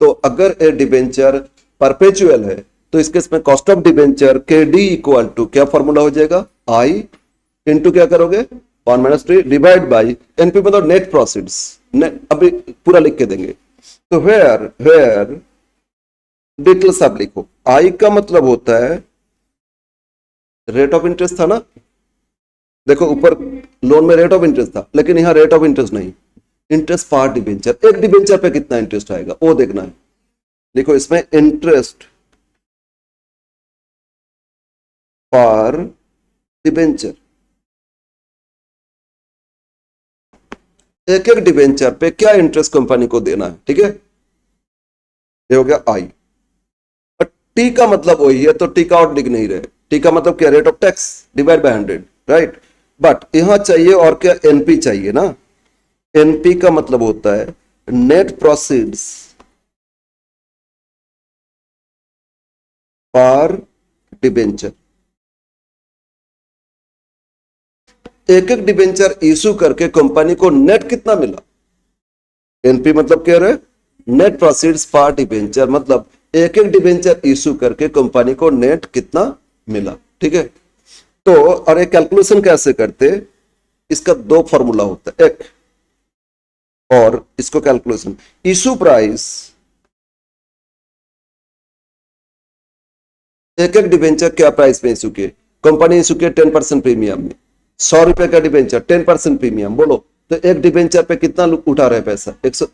तो अगर ए डिबेंचर परपेचुअल है तो इसके इसमें कॉस्ट ऑफ डिबेंचर के डी इक्वल टू क्या फॉर्मूला हो जाएगा, आई इंटू क्या करोगे, 1 minus T divide by NP, मतलब नेट प्रोसीड्स, अभी पूरा लिख के देंगे। तो वेयर डिटेल्स आप लिखो, आई का मतलब होता है रेट ऑफ इंटरेस्ट था ना, देखो ऊपर लोन में रेट ऑफ इंटरेस्ट था, लेकिन यहां रेट ऑफ इंटरेस्ट नहीं, इंटरेस्ट पार डिबेंचर, एक डिबेंचर पे कितना इंटरेस्ट आएगा वो देखना है। देखो इसमें इंटरेस्ट पार डिबेंचर, एक एक डिबेंचर पे क्या इंटरेस्ट कंपनी को देना है, ठीक है, ये हो गया आई। और टी का मतलब वही है, तो टी का आउट लिख नहीं रहे, टी का मतलब क्या, rate of tax divide by 100, right. But यहां चाहिए और क्या, एनपी चाहिए ना, एनपी का मतलब होता है नेट प्रोसीड्स पार डिबेंचर। एक एक डिबेंचर इशू करके कंपनी को नेट कितना मिला, एनपी मतलब क्या रहे, नेट प्रोसीड्स पार डिबेंचर, मतलब एक एक डिबेंचर इशू करके कंपनी को नेट कितना मिला, ठीक है। तो और एक कैलकुलेशन कैसे करते, इसका दो फॉर्मूला होता है, एक और इसको कैलकुलेशन, इशू प्राइस, एक एक डिबेंचर क्या प्राइस में इशू किए, कंपनी इशू किए 10% प्रीमियम में, 100 रुपए का डिबेंचर 10% प्रीमियम, बोलो तो एक डिबेंचर पे कितना उठा रहे पैसा, 100,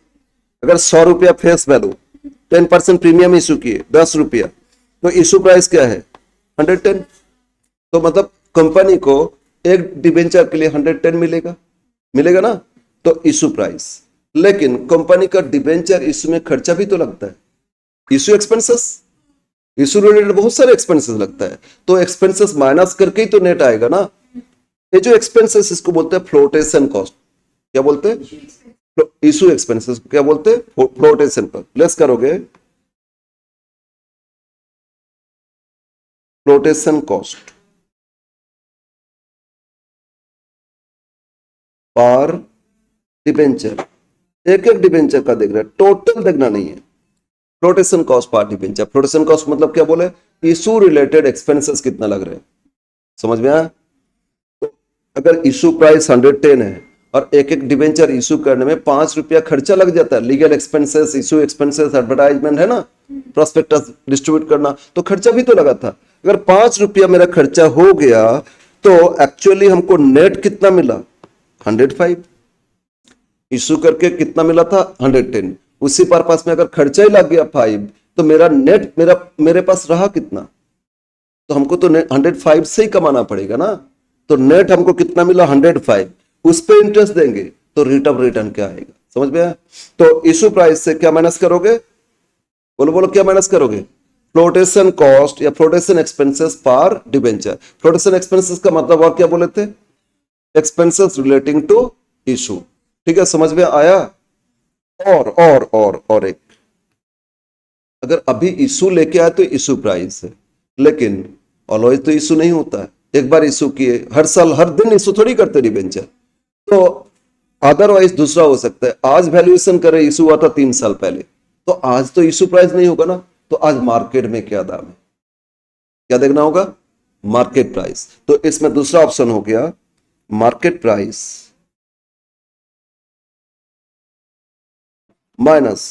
अगर 100 रुपया फेस वैल्यू, 10% प्रीमियम इशू किए 10 रुपया, तो इशू प्राइस क्या है 110, तो मतलब कंपनी को एक डिबेंचर के लिए 110 मिलेगा, मिलेगा ना, तो इशू प्राइस। लेकिन कंपनी का डिबेंचर इशू में खर्चा भी तो लगता है, इशू एक्सपेंसेस, इशू रिलेटेड बहुत सारे एक्सपेंसेस लगता है, तो एक्सपेंसेस माइनस करके ही तो नेट आएगा ना। ये जो एक्सपेंसेस इसको बोलते हैं फ्लोटेशन कॉस्ट, क्या बोलते हैं, इशू एक्सपेंसेस क्या बोलते हैं, फ्लोटेशन पर लेस करोगे, फ्लोटेशन कॉस्ट पर डिबेंचर, एक एक डिबेंचर का देख रहे हैं, टोटल देखना नहीं है, फ्लोटेशन कॉस्ट पर डिबेंचर। फ्लोटेशन कॉस्ट मतलब क्या बोले, इशू रिलेटेड एक्सपेंसेस कितना लग रहे हैं, समझ में आया। तो अगर इशू प्राइस 110 है और एक एक डिबेंचर इशू करने में 5 रुपया खर्चा लग जाता है, legal expenses, issue expenses, advertisement है ना, प्रोस्पेक्टस डिस्ट्रीब्यूट करना, तो खर्चा भी तो लगा था। अगर 5 रुपया मेरा खर्चा हो गया तो एक्चुअली हमको नेट कितना मिला 105, इशू करके कितना मिला था 110, उसी पर्पस में अगर खर्चा ही लग गया 5, तो मेरा नेट मेरे पास रहा कितना, तो हमको तो 105 से ही कमाना पड़ेगा ना, तो नेट हमको कितना मिला 105, उस पे इंटरेस्ट देंगे तो रेट ऑफ रिटर्न क्या आएगा, समझ में आया। तो इशू प्राइस से क्या माइनस करोगे, बोलो बोलो क्या माइनस करोगे, फ्लोटेशन कॉस्ट या फ्लोटेशन एक्सपेंसेस पर डिबेंचर। फ्लोटेशन एक्सपेंसेस का मतलब और क्या बोले थे, एक्सपेंसेस रिलेटिंग टू इशू, ठीक है, समझ में आया। और एक, अगर अभी इशू लेके आए तो इशू प्राइस है, लेकिन ऑलवेज तो इशू नहीं होता है, एक बार इशू किए, हर साल हर दिन इशू थोड़ी करते डिबेंचर, तो अदरवाइज दूसरा हो सकता है, आज वैल्यूएशन करे, इशू हुआ था 3 साल पहले, तो आज तो इशू प्राइस नहीं होगा ना, तो आज मार्केट में क्या दाम है, क्या देखना होगा, मार्केट प्राइस। तो इसमें दूसरा ऑप्शन हो गया मार्केट प्राइस माइनस,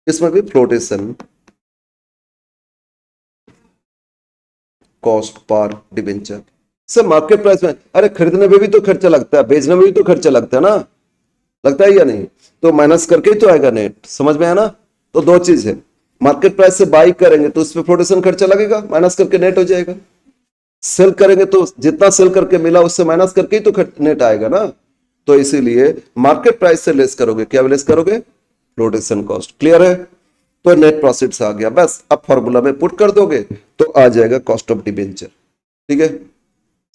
इसमें भी फ्लोटेशन कॉस्ट पर डिबेंचर। सर मार्केट प्राइस में, अरे खरीदने में भी तो खर्चा लगता है, बेचने में भी तो खर्चा लगता है ना, लगता है या नहीं, तो माइनस करके ही तो आएगा नेट, समझ में आया ना। तो दो चीज है, मार्केट प्राइस से बाई करेंगे तो उस पर फ्लोटेशन खर्चा लगेगा, माइनस करके नेट हो जाएगा। सेल करेंगे तो जितना सेल करके मिला उससे माइनस करके ही तो नेट आएगा ना। तो इसीलिए मार्केट प्राइस से लेस करोगे, क्या लेस करोगे, फ्लोटेशन कॉस्ट। क्लियर है, तो नेट प्रॉफिट आ गया, बस अब फॉर्मूला में पुट कर दोगे तो आ जाएगा कॉस्ट ऑफ डिबेंचर। ठीक है,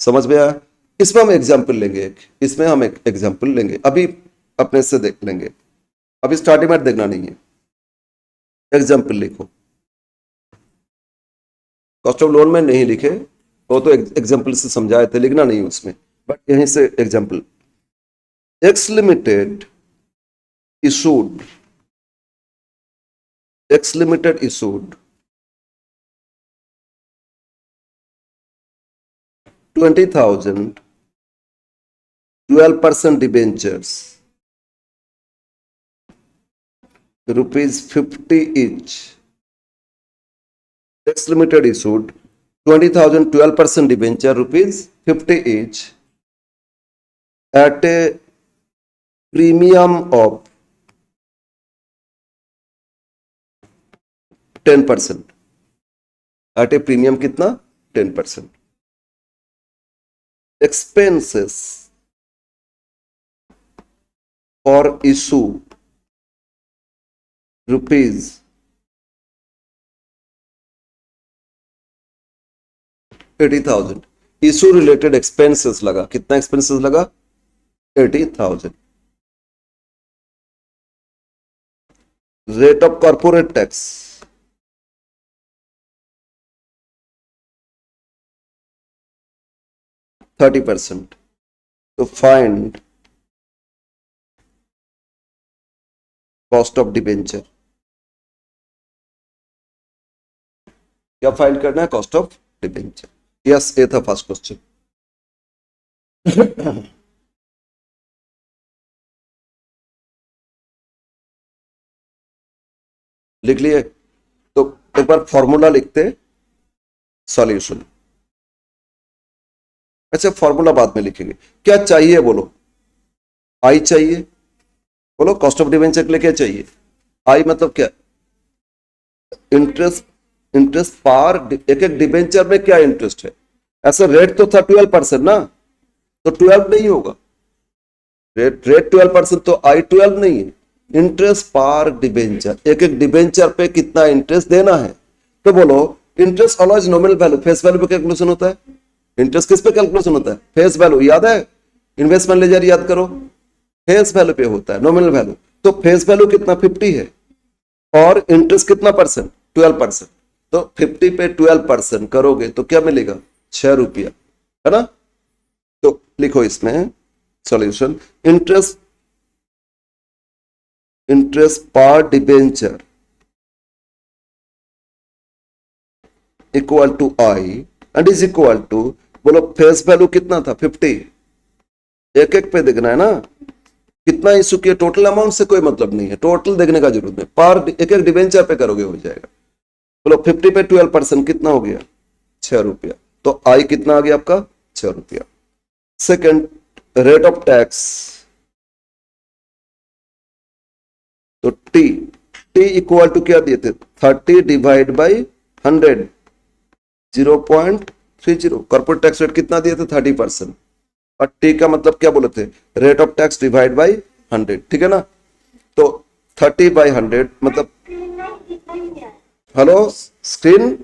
समझ में आया। इसमें हम एग्जाम्पल लेंगे एक, इसमें हम एक एग्जाम्पल लेंगे, अभी अपने से देख लेंगे, अभी स्टार्टिंग में देखना नहीं है, एग्जाम्पल लिखो। कॉस्ट ऑफ लोन में नहीं लिखे, वो तो एग्जाम्पल से समझाए थे, लिखना नहीं उसमें, बट यहीं से example. X limited issued, x limited issued 20,000 12% debentures, ₹50 each. X Limited issued 20,000 12% debenture, ₹50 each, at a premium of 10%. At a premium कितना, 10%. Expenses for issue ₹80,000. Issue related expenses लगा, कितना एक्सपेंसेस लगा, 80,000. Rate of corporate tax 30%. तो find cost of debenture, क्या find करना है, cost of debenture. Yes, ये था फर्स्ट क्वेश्चन। लिख लिए, तो एक बार फॉर्मूला लिखते, सॉल्यूशन। अच्छा फॉर्मूला बाद में लिखेंगे, क्या चाहिए बोलो, आई चाहिए, बोलो कॉस्ट ऑफ डिबेंचर के लिए क्या चाहिए, आई मतलब क्या, इंटरेस्ट, इंटरेस्ट पार, एक एक डिबेंचर में क्या इंटरेस्ट है, ऐसा रेट तो था 12% ना, तो 12 नहीं होगा, रेट रेट 12%, तो आई 12 नहीं है, इंटरेस्ट पार डिबेंचर, एक एक डिबेंचर पे कितना इंटरेस्ट देना है। तो बोलो interest always nominal value, face value पे कैलकुलेशन होता है, इंटरेस्ट किस पे कैलकुलेशन होता है, फेस वैल्यू, याद है, इन्वेस्टमेंट लेजर याद करो, फेस वैल्यू पे होता है, नॉमिनल वैल्यू। तो फेस वैल्यू कितना 50 है, और इंटरेस्ट कितना परसेंट, 12%, तो 50 पे 12% करोगे तो क्या मिलेगा, ₹6, है ना। तो लिखो इसमें सॉल्यूशन, इंटरेस्ट, इंटरेस्ट पर debenture equal to I and is equal to, बोलो फेस वैल्यू कितना था 50, एक एक पे देखना है ना, कितना इशू किया, टोटल अमाउंट से कोई मतलब नहीं है, टोटल देखने का जरूरत नहीं, पर एक एक डिबेंचर पे करोगे हो जाएगा। बोलो 50 पे 12% कितना हो गया, ₹6, तो आई कितना आ गया आपका, ₹6। सेकंड, रेट ऑफ टैक्स, तो टी, टी इक्वल टू क्या दिए थे, 30 divide by 100, 0.30, corporate tax rate कितना दिए थे, 30%, और टी का मतलब क्या बोले थे, rate of tax divide by 100, ठीक है ना। तो 30/100 मतलब, हेलो स्क्रीन,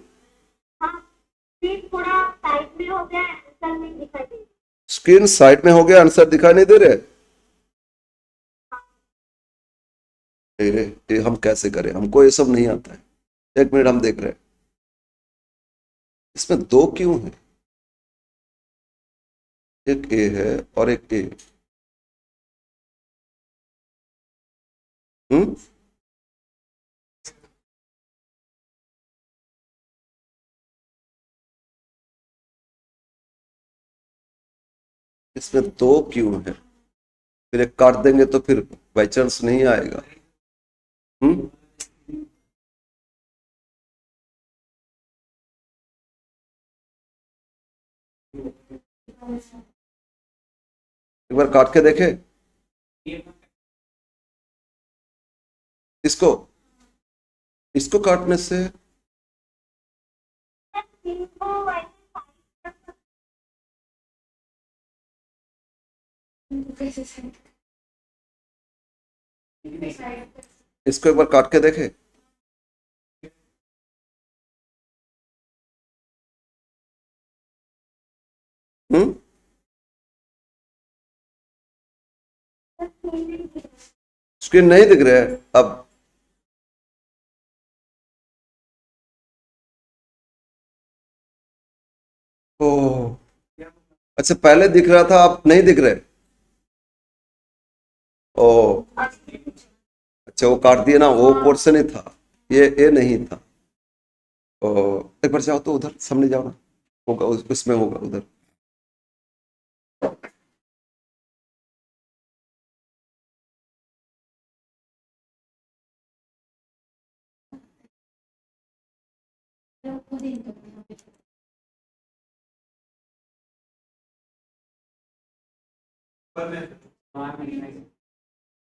स्क्रीन साइड में हो गया, आंसर दिखाई नहीं दे रहे, ये हम कैसे करें, हमको ये सब नहीं आता है, एक मिनट हम देख रहे हैं, इसमें दो क्यों है, एक ए है और एक ए, हम्म इसमें दो क्यों है? फिर एक काट देंगे तो फिर बाई चांस नहीं आएगा। हम्म एक बार काट के देखे इसको। इसको काटने से इसको एक बार काट के देखे। हम्म स्क्रीन नहीं दिख रहा है अब? ओह, अच्छा पहले दिख रहा था, अब नहीं दिख रहे? ओह, अच्छा वो काट दिया ना, वो पोर्शन ही था, ये नहीं था। ओह, एक बार जाओ तो उधर सामने जाओ ना, होगा उसमें होगा उधर।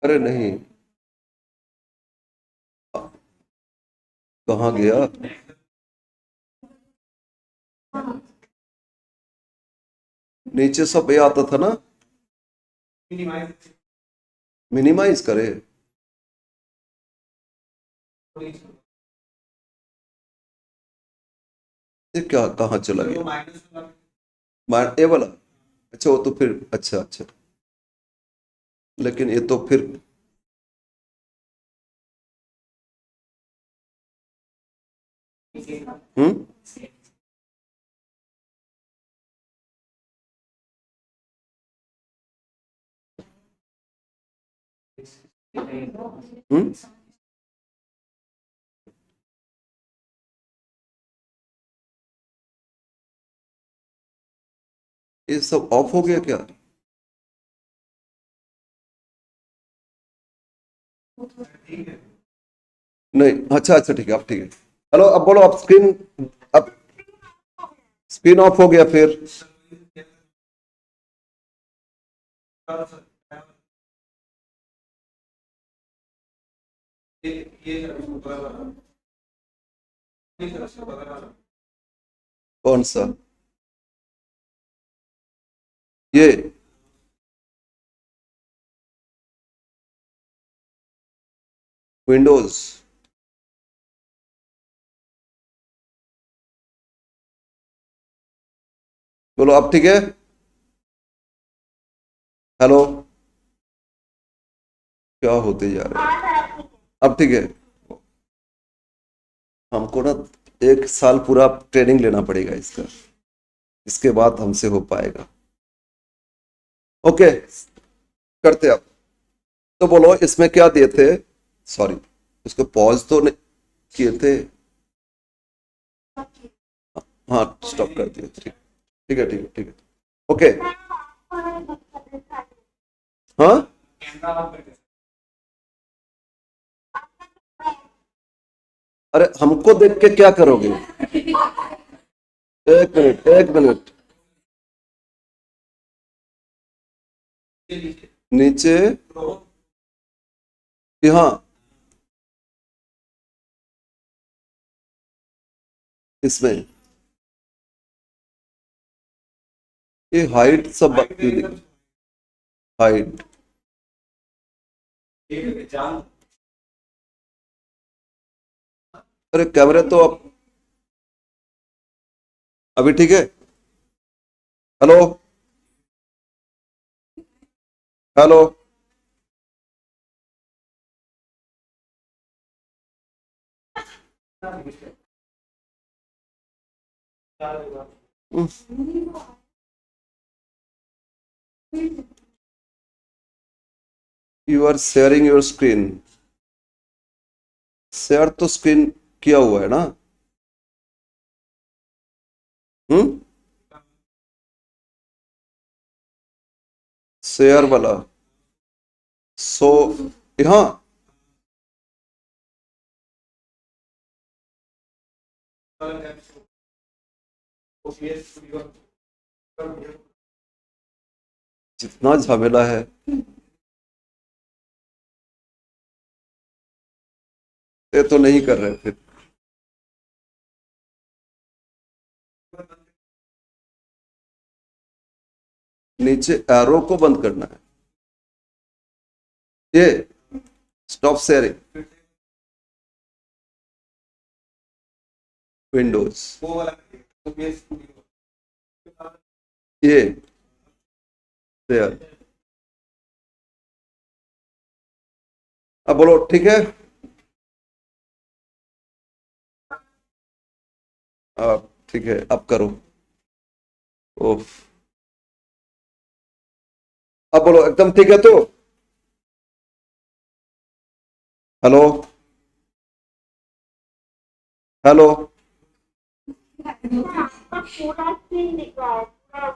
अरे नहीं, कहाँ गया? नीचे सब ये आता था ना, मिनिमाइज करे। ये क्या कहाँ चला गया? ए वाला? अच्छा वो तो फिर अच्छा अच्छा, लेकिन ये तो फिर हम्म हम्म ये सब ऑफ हो गया क्या? नहीं, अच्छा अच्छा ठीक है, अब ठीक है। हेलो, अब बोलो, अब स्क्रीन, अब स्क्रीन ऑफ हो गया फिर। कौन सा? ये? विंडोज? बोलो अब ठीक है। हेलो, क्या होते जा रहा है? अब ठीक है। हमको ना 1 साल पूरा ट्रेनिंग लेना पड़ेगा इसका, इसके बाद हमसे हो पाएगा। ओके, करते आप। तो बोलो इसमें क्या दिए थे? सॉरी, इसको पॉज तो नहीं किए थे? हाँ, स्टॉप कर दिए, ठीक। ठीक है ठीक है ठीक है। ओके। हाँ, अरे हमको देख के क्या करोगे? एक मिनट एक मिनट। नीचे? यहाँ? इसमें? ये हाइट सब क्यों दिख? हाइट? अरे कैमरे तो अब अभी ठीक है। Hello, hello. You are sharing your screen. Share तो स्क्रीन किया हुआ है ना। हम्म। शेयर वाला। सो यहाँ जितना झमेला है। ये तो नहीं कर रहे फिर। नीचे एरो को बंद करना है। ये स्टॉप शेयरिंग विंडोज। ये शेयर। अब बोलो ठीक है। अब ठीक है, अब करो। ओफ। अब बोलो एकदम ठीक है तो। हेलो। हेलो। पूरा स्क्रीन दिख रहा है पूरा।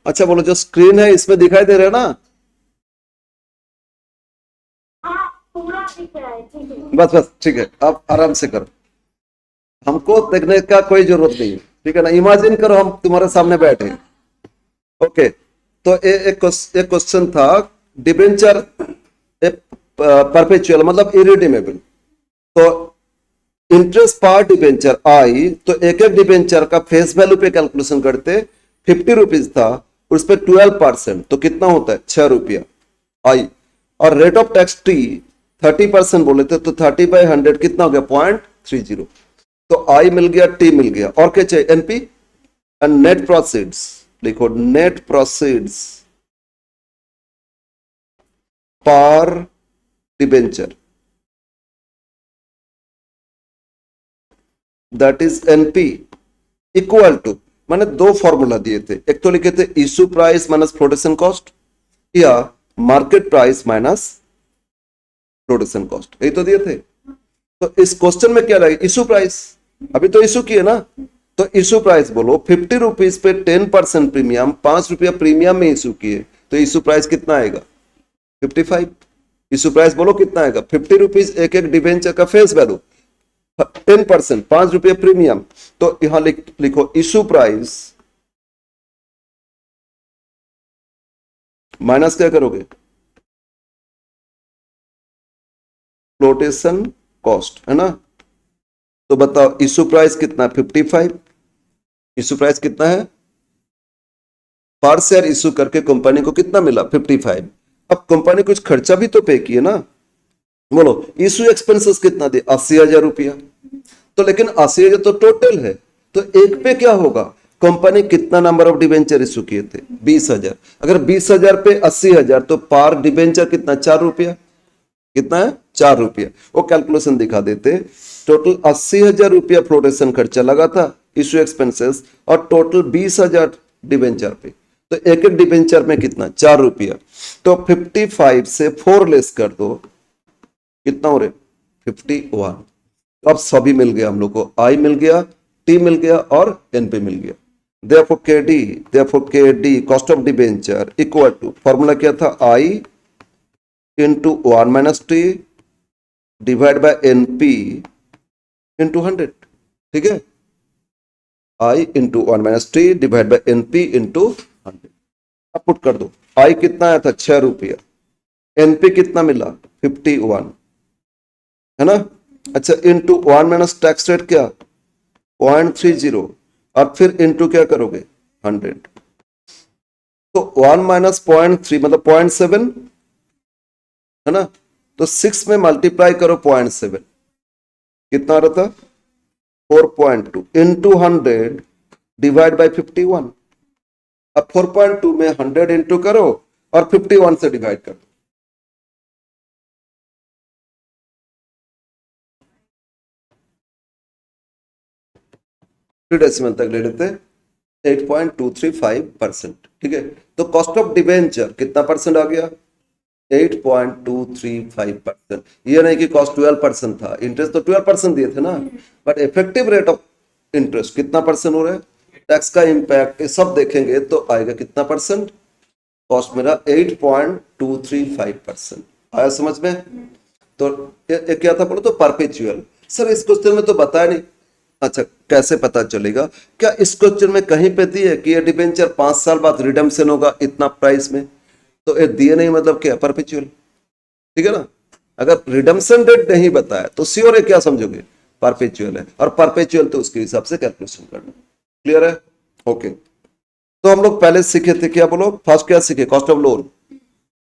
अच्छा बोलो, जो स्क्रीन है इसमें दिखाई दे रहा है ना। हाँ पूरा दिख रहा है, ठीक है। बस बस ठीक है, अब आराम से करो। हमको देखने का कोई जरूरत नहीं है, ठीक है ना। इमेजिन करो हम तुम्हारे सामने बैठे हैं। ओके। तो एक क्वेश्चन था। डिबेंचर परपेचुअल मतलब इरिडीमेबल। तो इंटरेस्ट पार डिबेंचर आई, तो एक एक डिबेंचर का फेस वैल्यू पे कैलकुलेशन करते। 50 रुपीज था, उस पर 12%, तो कितना होता है 6 रुपया आई। और रेट ऑफ टैक्स टी 30% बोले थे, तो 30/100 कितना हो गया 0.30। तो आई मिल गया, टी मिल गया, और क्या चाहिए एनपी। एंड नेट प्रोसीड्स लिखो, नेट प्रोसीड्स पर debenture, that is NP equal to. मैंने दो फॉर्मूला दिए थे, एक तो लिखे थे issue price minus flotation cost, या market price minus flotation cost, यही तो दिए थे। तो इस क्वेश्चन में क्या रहेगा, इशू प्राइस। अभी तो इशू किए ना, तो इशू प्राइस बोलो 50 रुपीज पे 10% प्रीमियम, 5 रुपया प्रीमियम में इशू किए, तो इशू प्राइस कितना आएगा 55। इशू प्राइस बोलो कितना आएगा 50 रुपीज, एक एक डिवेंचर का फेस वैल्यू 10%, 5 रुपया प्रीमियम। तो यहां लिखो इशू प्राइस माइनस क्या करोगे फ्लोटेशन कॉस्ट, है ना। तो बताओ इशू प्राइस कितना है 55। इशू प्राइस कितना है, पर शेयर इशू करके कंपनी को कितना मिला 55। अब कंपनी कुछ खर्चा भी तो पे किए ना। बोलो इशू एक्सपेंसेस कितना दे 80,000 रुपया। तो लेकिन 80,000 तो टोटल है, तो एक पे क्या होगा, कंपनी कितना नंबर ऑफ डिवेंचर इशू किए थे 20,000। अगर 20,000 पे 80,000, तो पार डिवेंचर कितना 4 रुपया। कितना है 4 रुपया। वो कैलकुलेशन दिखा देते। टोटल 80,000 रुपया फ्लोटेशन खर्चा लगा था, इशू एक्सपेंसेस, और टोटल 20,000 डिवेंचर पे। तो एक एक डिवेंचर में कितना 4 रुपया। तो 55 से 4 लेस कर दो, कितना हो रहे 51। तो अब सभी मिल गया हम लोग को, आई मिल गया, टी मिल गया, और एनपी मिल गया। therefore KD cost of debenture equal to, formula क्या था, I into 1 - T divide by NP into 100। ठीक है, I into 1 - T divide by NP into 100। अब पुट कर दो, आई कितना आया था 6 रुपया, एनपी कितना मिला 51, है ना। अच्छा इंटू 1 - टैक्स रेट क्या 0.30, और फिर इंटू क्या करोगे 100। तो 1 - 0.3 मतलब 0.7, है ना। तो 6 में मल्टीप्लाई करो 0.7, कितना आ रहा था 4.2 इंटू 100 डिवाइड बाई 51। अब 4.2 में 100 इंटू करो और 51 से डिवाइड कर दो। 3 डेसिमल तक ले लेते, 8.235%। ठीक है, तो कॉस्ट ऑफ डिबेंचर कितना परसेंट आ गया? 8.235%। ये नहीं कि कॉस्ट 12% था, इंटरेस्ट तो 12% दिए थे ना, but effective rate of interest कितना परसेंट हो रहा है? टैक्स का इम्पैक्ट सब देखेंगे तो आएगा कितना परसेंट? कॉस्ट मेरा 8.235%। आया समझ में? तो ये क्या था बोलो तो परपेचुअल। सर इस क्वेश्चन में तो बताया नहीं। अच्छा, कैसे पता चलेगा? क्या इस क्वेश्चन में कहीं पे दी है कि ये डिबेंचर 5 साल बाद रिडम्पशन होगा इतना प्राइस में? तो ये दिए नहीं, मतलब क्या? परपेचुअल। ठीक है ना? अगर रिडम्पशन डेट नहीं बताया तो श्योर है क्या समझोगे? परपेचुअल है, और परपेचुअल तो उसके हिसाब से कैलकुलेशन करना। क्लियर है? ओके। तो हम लोग पहले सीखे थे क्या बोलो? फर्स्ट क्या सीखे? Cost of loan.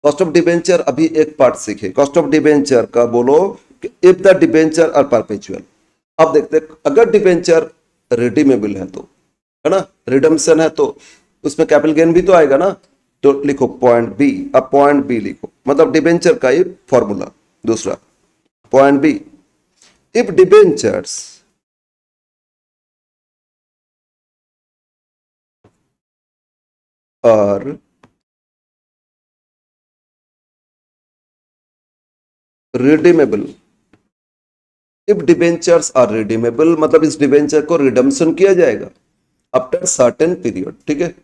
Cost of debenture अभी एक पार्ट सीखे। कॉस्ट ऑफ डिबेंचर का बोलो if the debenture are perpetual. अब देखते हैं, अगर डिबेंचर रिडीमेबल है तो, है ना, रिडम्पशन है तो उसमें कैपिटल गेन भी तो आएगा ना। तो लिखो पॉइंट बी। अब पॉइंट बी लिखो, मतलब डिबेंचर का ये फॉर्मूला। दूसरा point B, if debentures are redeemable. If debentures are redeemable मतलब इस डिबेंचर को रिडम्पशन किया जाएगा आफ्टर सर्टेन पीरियड। ठीक है,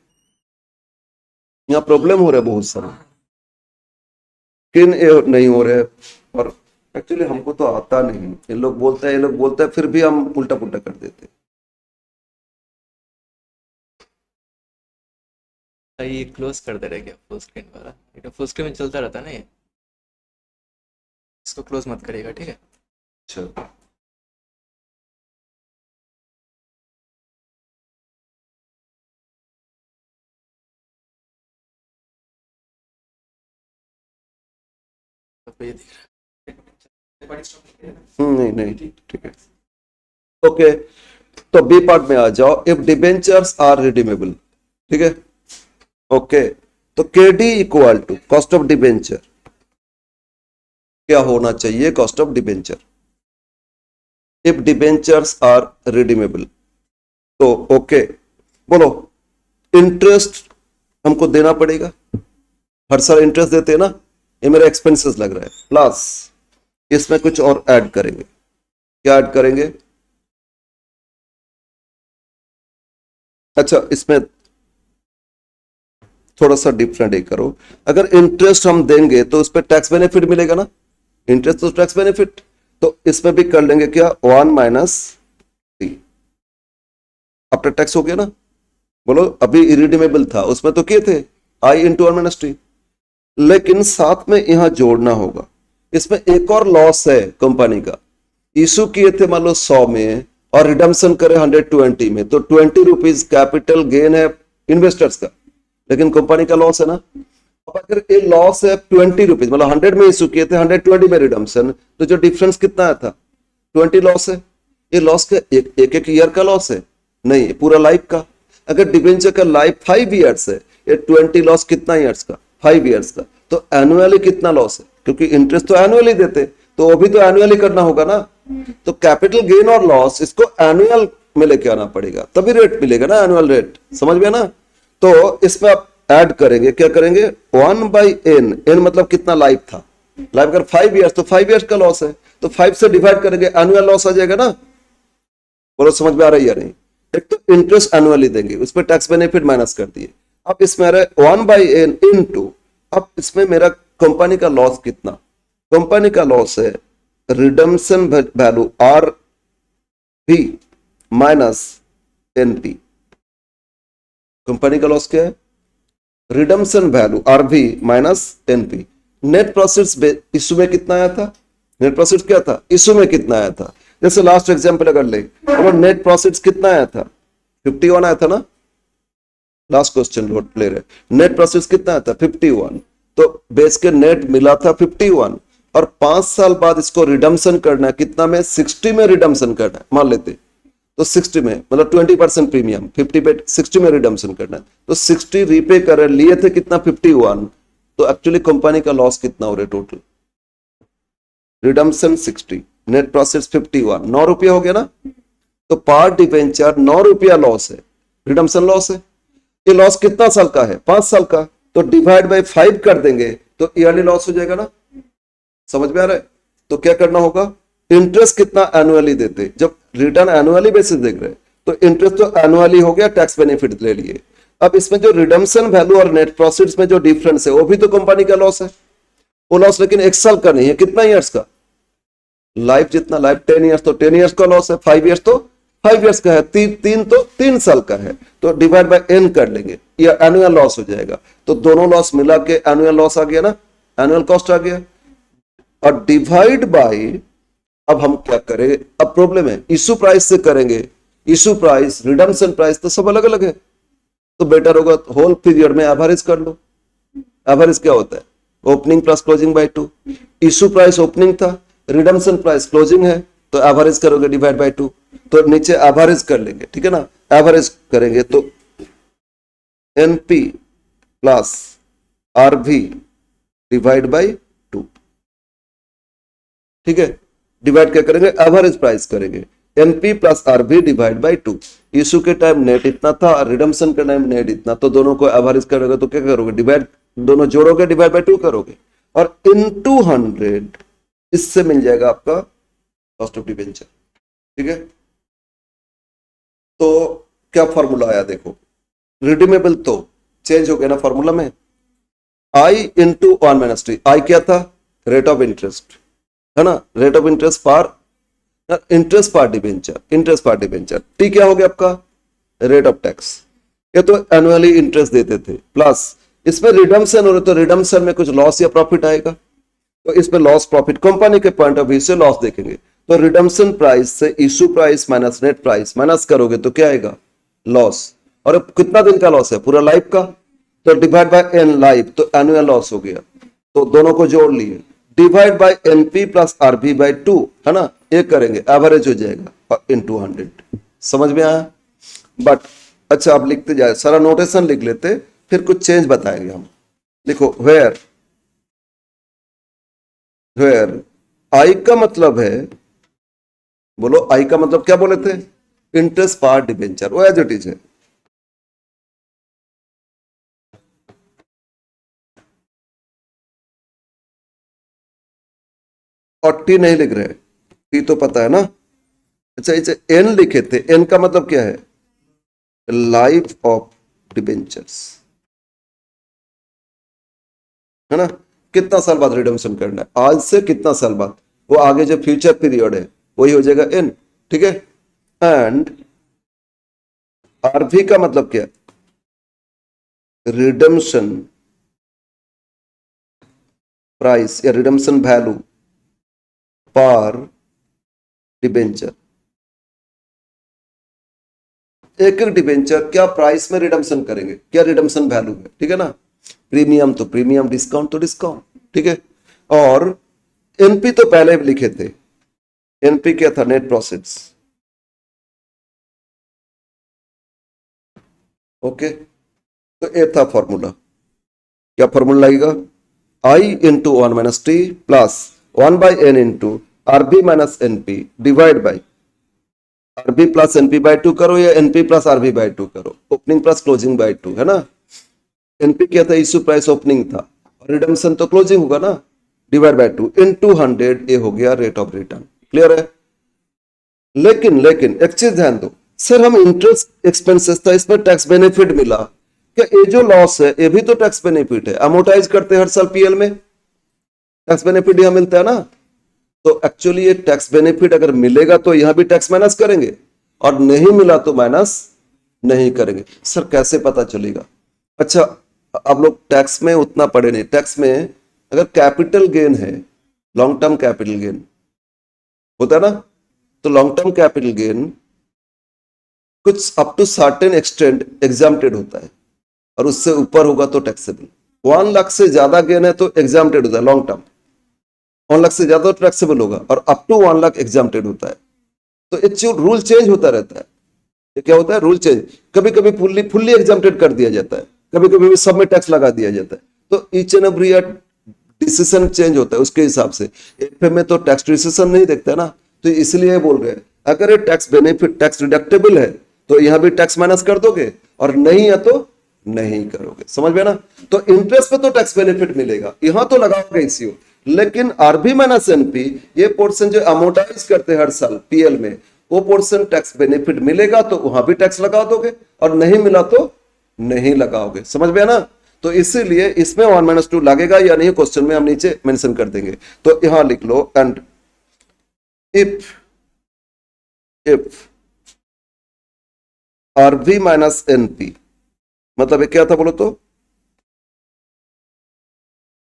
यहाँ प्रॉब्लम हो रहा है बहुत सारा, किन नहीं हो रहा है, और एक्चुअली हमको तो आता नहीं। ये लोग बोलते हैं, ये लोग बोलते हैं, फिर भी हम उल्टा पुल्टा कर देते हैं। ये क्लोज कर दे रहे क्या फुल स्क्रीन वाला? ये फुल स्क्रीन में चलता रहता है ना, ये इसको क्लोज मत करिएगा, ठीक है? अच्छा, आपको ये दिख रहा है? नहीं नहीं, ठीक है। ओके, तो बी पार्ट में आ जाओ। If debentures are redeemable. ठीक है, ओके। तो K D equal to cost of debenture क्या होना चाहिए? Cost of debenture if debentures are redeemable. तो ओके, बोलो इंटरेस्ट हमको देना पड़ेगा, हर साल इंटरेस्ट देते हैं ना, ये मेरा एक्सपेंसेस लग रहा है, प्लस इसमें कुछ और ऐड करेंगे। क्या ऐड करेंगे? अच्छा, इसमें थोड़ा सा डिफरेंट ही करो। अगर इंटरेस्ट हम देंगे तो उस पर टैक्स बेनिफिट मिलेगा ना, इंटरेस्ट तो टैक्स बेनिफिट। तो इसमें भी कर लेंगे क्या? 1 माइनस टी आफ्टर टैक्स हो गया ना। बोलो अभी इरिडीमेबल था, उसमें तो किए थे आई इंटू 1 माइनस टी, लेकिन साथ में यहां जोड़ना होगा। इसमें एक और लॉस है कंपनी का, इशू किए थे मान लो 100 में और रिडम्पशन करे 120 में, तो 20 रुपीज कैपिटल गेन है इन्वेस्टर्स का, लेकिन कंपनी का लॉस है ना। अब अगर ये लॉस है 20 रुपीज, मतलब 100 में इशू किए थे, 120 में रिडम्पशन, तो जो डिफरेंस कितना आया था? 20 लॉस है। ये लॉस का एक एक ईयर का लॉस है नहीं, पूरा लाइफ का। अगर डिबेंचर का लाइफ 5 ईयर्स है, ये 20 लॉस कितना ईयर्स का? 5 ईयर्स का। तो एनुअली कितना लॉस है? क्योंकि इंटरेस्ट तो एनुअली देते, तो वो भी तो एनुअली करना होगा ना। तो कैपिटल गेन और लॉस इसको एनुअल में लेके आना पड़ेगा, तभी रेट मिलेगा ना, एनुअल रेट। समझ में ना? तो इसमें आप ऐड करेंगे, क्या करेंगे? 1/n, n मतलब कितना लाइफ था, लाइफ अगर 5 ईयर्स तो 5 ईयर्स का लॉस है, तो 5 से डिवाइड करेंगे, एनुअल लॉस आ जाएगा ना। बोलो समझ में आ रही है नहीं? एक तो इंटरेस्ट एनुअली देंगे, उस पर टैक्स बेनिफिट माइनस कर दिए। अब इसमें आ रहा है 1/n इनटू, अब इसमें मेरा कंपनी का लॉस कितना? कंपनी का लॉस है रिडम्पशन वैल्यू आर भी माइनस एनपी। कंपनी का लॉस क्या है? रिडम्पशन वैल्यू आर भी minus NP. Net profits issue में कितना आया था? नेट प्रॉफिट क्या था? इशू में कितना आया था? जैसे लास्ट एग्जांपल अगर ले, तो नेट प्रॉफिट्स कितना आया था? 51 आया था ना। लास्ट क्वेश्चन ले रहे, नेट प्रॉफिट्स कितना आया था? 51। तो बेस के नेट मिला था 51, और 5 साल बाद इसको रिडम्पशन करना है, कितना में? 60 में रिडम्पशन करना है मान लेते, तो 60 में मतलब 20% प्रीमियम, 50 पे 60 में रिडम्पशन करना है, तो 60 रीपे कर लिए थे कितना? 51। तो एक्चुअली कंपनी का लॉस कितना हो रहा है टोटल? रिडम्पशन 60, नेट प्रॉफिट 51, 9 रुपये हो गया ना। तो पार डिवेंचर 9 रुपया लॉस है, रिडम्पशन लॉस है। ये लॉस कितना साल का है? 5 साल का। तो डिवाइड बाय 5 कर देंगे तो ईयरली लॉस हो जाएगा ना। समझ में आ रहा है? तो क्या करना होगा, इंटरेस्ट कितना एनुअली देते, जब रिटर्न एनुअली बेसिस देख रहे हैं तो इंटरेस्ट तो एनुअली हो गया, टैक्स बेनिफिट ले लिए। अब इसमें जो रिडम्पशन वैल्यू और नेट प्रॉफिट्स में जो डिफरेंस है वो भी तो कंपनी का लॉस है। वो लॉस लेकिन 1 साल का नहीं है, कितना ईयर्स का, लाइफ जितना, लाइफ 10 ईयर्स तो 10 ईयर्स का लॉस है, 5 ईयर्स तो 5 ईयर्स का है, 3 तो 3 साल का है। तो डिवाइड बाय n कर लेंगे, या एनुअल लॉस हो जाएगा। तो दोनों लॉस मिला के एनुअल लॉस आ गया ना, एनुअल कॉस्ट आ गया। और डिवाइड बाय, अब हम क्या करें, अब प्रॉब्लम है इशू प्राइस से करेंगे। इशू प्राइस, रिडम्पशन प्राइस तो सब अलग अलग है, तो बेटर होगा होल पीरियड में एवरेज कर लो। एवरेज क्या होता है, opening plus closing by 2। Issue price opening था, रिडम्पशन प्राइस क्लोजिंग है, तो एवरेज करोगे डिवाइड बाय 2। तो नीचे एवरेज कर लेंगे, ठीक है ना। एवरेज करेंगे तो NP plus RV divide by 2, ठीक है। डिवाइड क्या करेंगे, एवरेज प्राइस करेंगे, NP plus RV divide by 2। Issue के टाइम नेट इतना था और रिडम्पशन के टाइम नेट इतना, तो दोनों को एवरेज करोगे तो क्या करोगे, डिवाइड, दोनों जोड़ोगे, डिवाइड बाय 2 करोगे और इनटू 100, इससे मिल जाएगा आपका कॉस्ट ऑफ डिवेंचर, ठीक है। तो क्या फॉर्मूला आया देखो, रिडीमेबल तो चेंज हो गया ना फॉर्मूला में, I into 1 minus T. I क्या था, रेट ऑफ इंटरेस्ट है ना, rate of interest per interest per debenture, interest per debenture. T क्या हो गया आपका, रेट ऑफ टैक्स, ये तो एनुअली इंटरेस्ट देते थे, प्लस इसमें रिडम्पशन हो रहा, तो रिडम्पशन में कुछ लॉस या प्रॉफिट आएगा, तो इसमें लॉस प्रॉफिट कंपनी के पॉइंट ऑफ व्यू से लॉस देखेंगे। तो रिडम्पशन प्राइस से issue price minus net price minus करोगे तो क्या आएगा, लॉस। और कितना दिन का लॉस है, पूरा लाइफ का, तो डिवाइड बाय एन लाइफ, तो एनुअल लॉस हो गया। तो दोनों को जोड़ लिए, divide by NP plus RB by 2, है ना, ये करेंगे एवरेज हो जाएगा इनटू 100। समझ में आया। बट अच्छा आप लिखते जाए, सारा नोटेशन लिख लेते, फिर कुछ चेंज बताएंगे हम। देखो वेयर, वेयर आई का मतलब है, बोलो आई का मतलब क्या बोले थे, इंटरेस्ट पार डिवेंचर, वो एज इट इज है। और टी नहीं लिख रहे, टी तो पता है ना। अच्छा इसे एन लिखे थे, एन का मतलब क्या है, लाइफ ऑफ डिबेंचर्स, है ना। कितना साल बाद रिडम्पशन करना है, आज से कितना साल बाद, वो आगे जो फ्यूचर पीरियड है वही हो जाएगा एन, ठीक है। एंड आरवी का मतलब क्या, रिडम्पशन प्राइस या रिडम्पशन वैल्यू पर डिबेंचर। एक एक डिबेंचर क्या प्राइस में रिडम्पशन करेंगे, क्या रिडम्पशन वैल्यू है, ठीक है ना। प्रीमियम तो प्रीमियम, डिस्काउंट तो डिस्काउंट, ठीक है। और एनपी तो पहले भी लिखे थे, एनपी क्या था, नेट प्रॉफिट्स, ओके। तो ये था फॉर्मूला, क्या फॉर्मूला लगेगा, I into 1 minus T plus 1 by N into RB minus NP divide by RB plus NP by 2 करो या एनपी प्लस आरबी बाई 2 करो, ओपनिंग प्लस क्लोजिंग बाई 2, है ना। एनपी क्या था, इशू प्राइस ओपनिंग था, और रिडम्पशन तो क्लोजिंग होगा ना, डिवाइड बाई 2 इनटू 100, ये हो गया रेट ऑफ रिटर्न। क्लियर है। लेकिन लेकिन एक चीज ध्यान दो, सर हम इंटरेस्ट एक्सपेंसेस था, इसमें टैक्स बेनिफिट मिला, क्या ये जो लॉस है ये भी तो टैक्स बेनिफिट है, अमोर्टाइज करते हैं हर साल पीएल में, टैक्स बेनिफिट यहां मिलता है ना। तो एक्चुअली ये टैक्स बेनिफिट अगर मिलेगा तो यहां भी टैक्स माइनस करेंगे, और नहीं मिला तो माइनस नहीं करेंगे। सर कैसे पता चलेगा, अच्छा आप लोग टैक्स में उतना पढ़े नहीं, टैक्स में अगर कैपिटल गेन है, लॉन्ग टर्म कैपिटल गेन होता है ना, तो लॉन्ग टर्म कैपिटल गेन कुछ up to certain extent exempted होता है, और उससे ऊपर होगा तो टैक्सेबल। 1 लाख से ज्यादा गेन है तो एग्जाम्प्टेड होता है लॉन्ग टर्म, 1 लाख से ज्यादा टैक्सेबल होगा, और अप टू 1 लाख एग्जाम्प्टेड होता है। तो ये रूल चेंज होता रहता है, ये क्या होता है, रूल चेंज, कभी कभी फुल्ली एग्जाम्प्टेड कर दिया जाता है, कभी कभी सब में टैक्स लगा दिया जाता है। तो each and every year decision change होता है उसके हिसाब से। एफए में तो टैक्स डिसीजन नहीं देखता है ना, तो इसलिए बोल रहे हैं अगर ये टैक्स बेनिफिट टैक्स डिडक्टेबल है तो यहां भी टैक्स माइनस कर दोगे, और नहीं है तो नहीं करोगे। समझ में ना? तो इंटरेस्ट पे तो टैक्स बेनिफिट मिलेगा, यहां तो लगाओगे ईसीओ, लेकिन आरबी माइनस एनपी ये पोर्शन जो अमोर्टाइज करते हैं हर साल पीएल में, वो पोर्शन टैक्स बेनिफिट मिलेगा तो वहां भी टैक्स लगा दोगे, और नहीं मिला तो नहीं लगाओगे। समझ में ना? तो इसीलिए इसमें 1-2 लगेगा या नहीं क्वेश्चन में हम नीचे मेंशन कर देंगे। तो यहां लिख लो, and if RV minus NP, मतलब ये क्या था बोलो तो?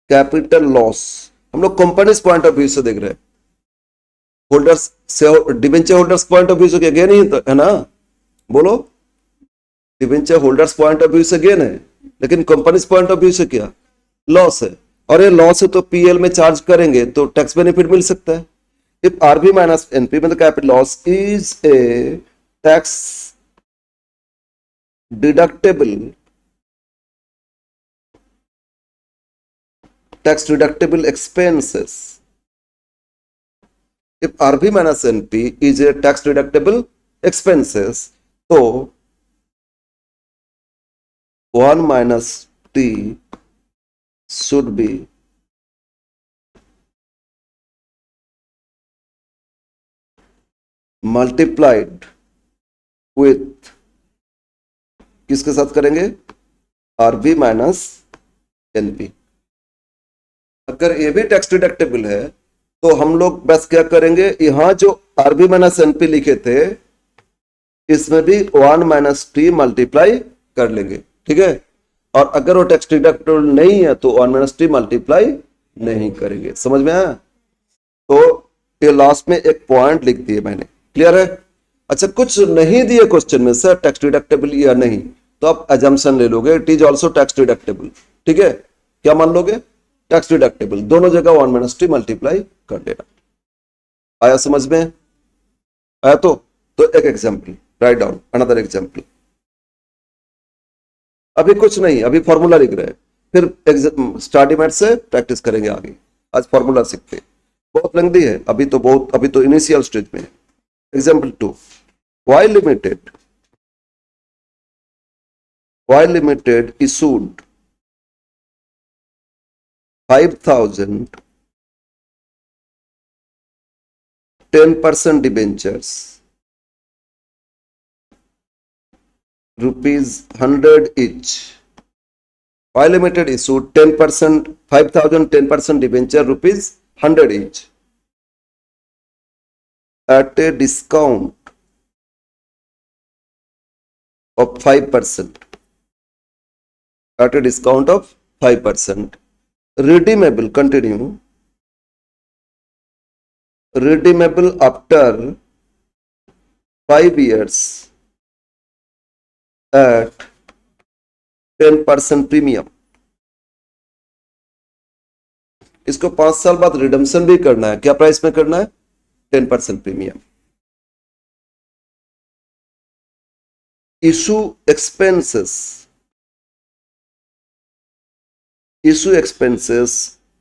Capital loss. हम लोग कंपनीज पॉइंट ऑफ व्यू से देख रहे हैं, होल्डर्स से debenture holders point of view से क्या गेन ही है ना? बोलो, debenture holders point of view से गेन है, लेकिन कंपनीज पॉइंट ऑफ व्यू से क्या? लॉस है। और ये लॉस है तो पीएल में चार्ज करेंगे तो टैक्स बेनिफिट मिल सकता है। इफ आरबी माइनस एनपी मतलब capital loss is a tax deductible expenses, if RB minus NP is a tax deductible expenses, तो 1 minus T should be multiplied with, किसके साथ करेंगे? RB minus NP। अगर ये भी टैक्स डिडक्टेबल है तो हम लोग बस क्या करेंगे, यहां जो आरबी माइनस एनपी लिखे थे इसमें भी 1 - टी मल्टीप्लाई कर लेंगे, ठीक है? और अगर वो टैक्स डिडक्टेबल नहीं है तो 1 - टी मल्टीप्लाई नहीं करेंगे। समझ में आया? तो ये लास्ट में एक पॉइंट लिख दिए मैंने, क्लियर है? अच्छा, कुछ नहीं दिए क्वेश्चन में सर टैक्स डिडक्टेबल या नहीं, तो आप अजम्पशन ले लोगे it is also tax deductible, ठीक है? क्या मान लोगे? टैक्स डिडक्टेबल, दोनों जगह 1 - टी मल्टीप्लाई कर देना। आया समझ में? आया? तो एक example write down, another example. अभी कुछ नहीं, अभी फॉर्मूला लिख रहे हैं, फिर स्टार्टिंग मैथ से प्रैक्टिस करेंगे आगे। आज फॉर्मूला सीखते, बहुत लेंथी है, अभी तो इनिशियल स्टेज में है। Example 2, Y limited issued 5,000 10% debentures ₹100 each. Y Limited issued 10%, 5,000 10% debenture ₹100 each at a discount of 5%. At a discount of 5%. Redeemable, continue. Redeemable after 5 years at 10% premium. इसको 5 साल बाद रिडम्पशन भी करना है, क्या प्राइस में करना है? 10% premium. Issue expenses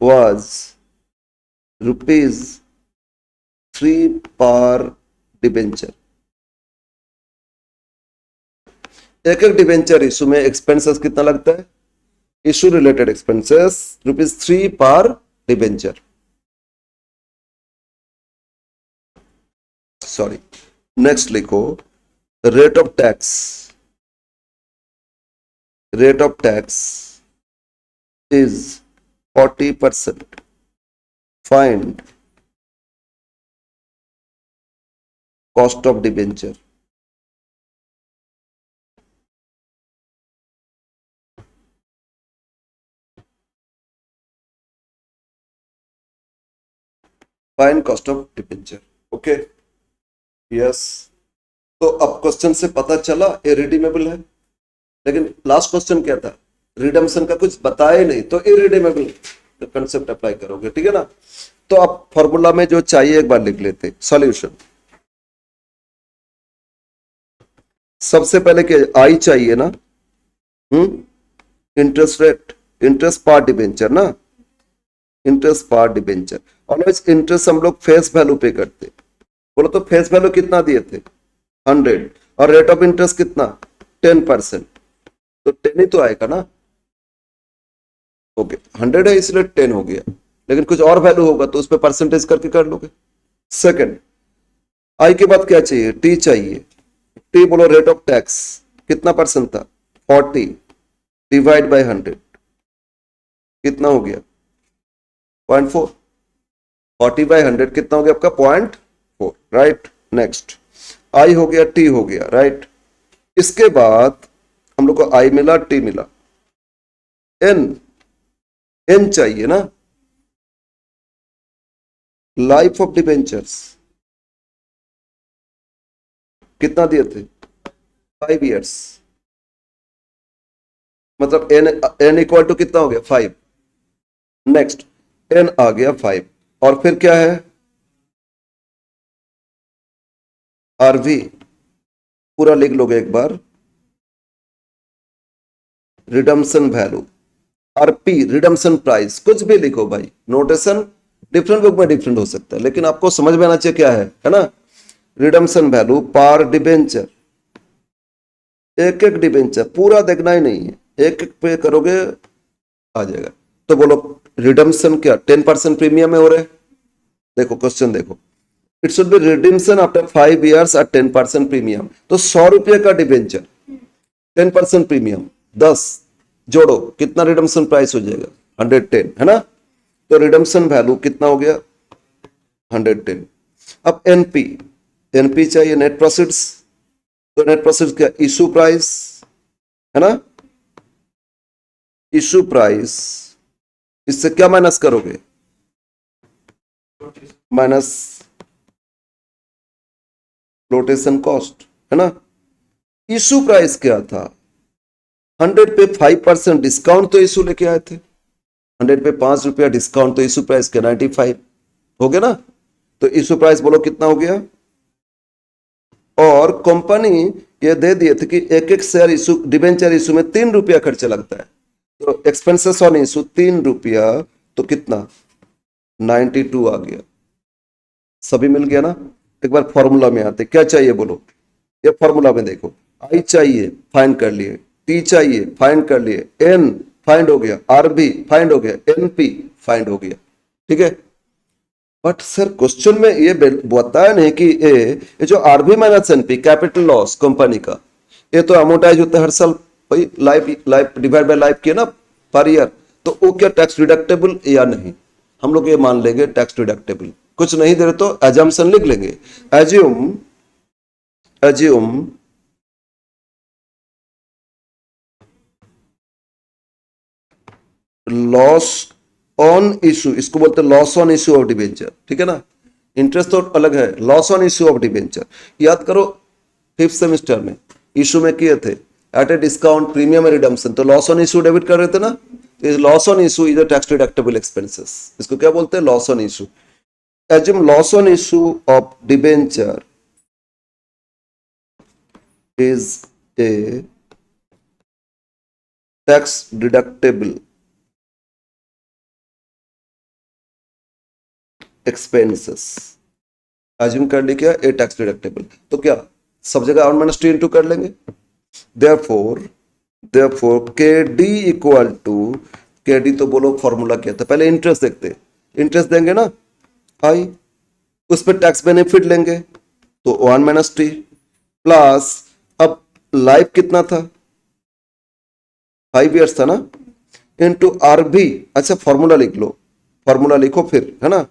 was ₹3 per debenture. एक डिबेंचर इशू में एक्सपेंसेस कितना लगता है? इशू रिलेटेड एक्सपेंसेस ₹3 पर डिबेंचर। सॉरी, नेक्स्ट लिखो, rate of tax is 40%. Find cost of debenture. Find cost of debenture. Okay? Yes. तो अब क्वेश्चन से पता चला ये रिडीमेबल है, लेकिन लास्ट क्वेश्चन क्या था? रिडम्पशन का कुछ बताए नहीं, तो इरिडीमेबल कंसेप्ट अप्लाई करोगे, ठीक है ना? तो अब फॉर्मूला में जो चाहिए एक बार लिख लेते। सॉल्यूशन, सबसे पहले क्या आई चाहिए ना? इंटरेस्ट रेट, इंटरेस्ट पर डिबेंचर ना, इंटरेस्ट पर डिबेंचर। ऑलवेज इंटरेस्ट हम लोग फेस वैल्यू पे करते, बोलो तो फेस वैल्यू कितना दिए थे 100 और रेट ऑफ इंटरेस्ट कितना 10%, तो 10 ही तो आएगा ना। ओके 100 है इसलिए 10 हो गया, लेकिन कुछ और वैल्यू होगा तो उस पर परसेंटेज करके कर लोगे। सेकंड, आई के बाद क्या चाहिए, टी चाहिए। टी बोलो रेट ऑफ टैक्स कितना परसेंट था 40 डिवाइड बाय 100 कितना हो गया 0.4, 40 बाय 100 कितना हो गया आपका 0.4, राइट। नेक्स्ट आई हो गया, टी हो गया, राइट। इसके बाद हम लोग को आई मिला, टी मिला, एन चाहिए ना, लाइफ ऑफ डिबेंचर्स कितना दिए थे 5 इयर्स, मतलब एन इक्वल टू कितना हो गया 5। नेक्स्ट एन आ गया 5 और फिर क्या है आरवी, पूरा लिख लोगे एक बार, redemption value, RP redemption price, कुछ भी लिखो भाई, नोटेशन डिफरेंट बुक में डिफरेंट हो सकता है, लेकिन आपको समझ में आना चाहिए क्या है ना। रिडम्पशन वैल्यू पार डिबेंचर, एक एक डिबेंचर पूरा देखना ही नहीं है, एक एक पे करोगे आ जाएगा। तो बोलो रिडम्पशन क्या 10% प्रीमियम में हो रहा है, देखो क्वेश्चन देखो, it should be redemption after 5 years at 10% premium. तो 100 रुपये का डिबेंचर 10% प्रीमियम 10 जोड़ो कितना रिडम्पशन प्राइस हो जाएगा 110 है ना। तो रिडम्पशन वैल्यू कितना हो गया 110। अब एनपी चाहिए नेट प्रोसीड्स, तो नेट प्रोसीड्स क्या इशू प्राइस है ना, इशू प्राइस, इससे क्या माइनस करोगे माइनस फ्लोटेशन कॉस्ट है ना। इशू प्राइस क्या था 100 पे 5% डिस्काउंट तो इशू लेके आए थे, 100 पे 5 रुपया डिस्काउंट तो इशू प्राइस के 95 हो गया ना। तो इशू प्राइस बोलो कितना हो गया, और कंपनी ये दे दिए थे कि एक एक शेयर इशू डिबेंचर इशू में 3 रुपया खर्चा लगता है, तो एक्सपेंसेस ऑन इशू 3 रुपया, तो कितना 92 आ गया, सभी मिल गया ना। एक बार फॉर्मूला में आते क्या चाहिए बोलो, ये फॉर्मूला में देखो, आई चाहिए फाइंड कर लिए, टी चाहिए फाइंड कर लिए, एन फाइंड हो गया, आरबी फाइंड हो गया, एनपी फाइंड हो गया, ठीक है। बट सर क्वेश्चन में ये बताया नहीं कि ये जो RB minus NP capital loss company का, ये तो अमोटाइज होता है हर साल भाई, लाइफ डिवाइड बाय लाइफ किया ना पर ईयर, तो वो क्या टैक्स डिडक्टेबल या नहीं, हम लोग ये मान लेंगे टैक्स डिडक्टेबल। कुछ नहीं दे रहे तो एजम्पशन लिख लेंगे, एज्यूम लॉस ऑन इशू, इसको बोलते हैं loss on issue of debenture, ठीक है ना। इंटरेस्ट तो अलग है, loss on issue of debenture याद करो 5th सेमेस्टर में इशू में किए थे at a discount premium redemption, तो लॉस ऑन इशू डेबिट कर रहे थे ना। Loss on issue is a tax deductible expenses, इसको क्या बोलते हैं loss on issue. Assume loss on issue of debenture is a tax deductible expenses, assume कर ली क्या ए टैक्स डिडक्टेबल, तो क्या सब जगह ऑन माइनस टी इंटू कर लेंगे। देयरफॉर के डी इक्वल टू, के डी तो बोलो फॉर्मूला क्या था, पहले इंटरेस्ट देखते, इंटरेस्ट देंगे ना आई, उस पर टैक्स बेनिफिट लेंगे तो 1 माइनस टी प्लस, अब लाइफ कितना था 5 इयर्स था ना, इंटू आरबी, अच्छा फॉर्मूला लिख लो, फॉर्मूला लिखो फिर है ना,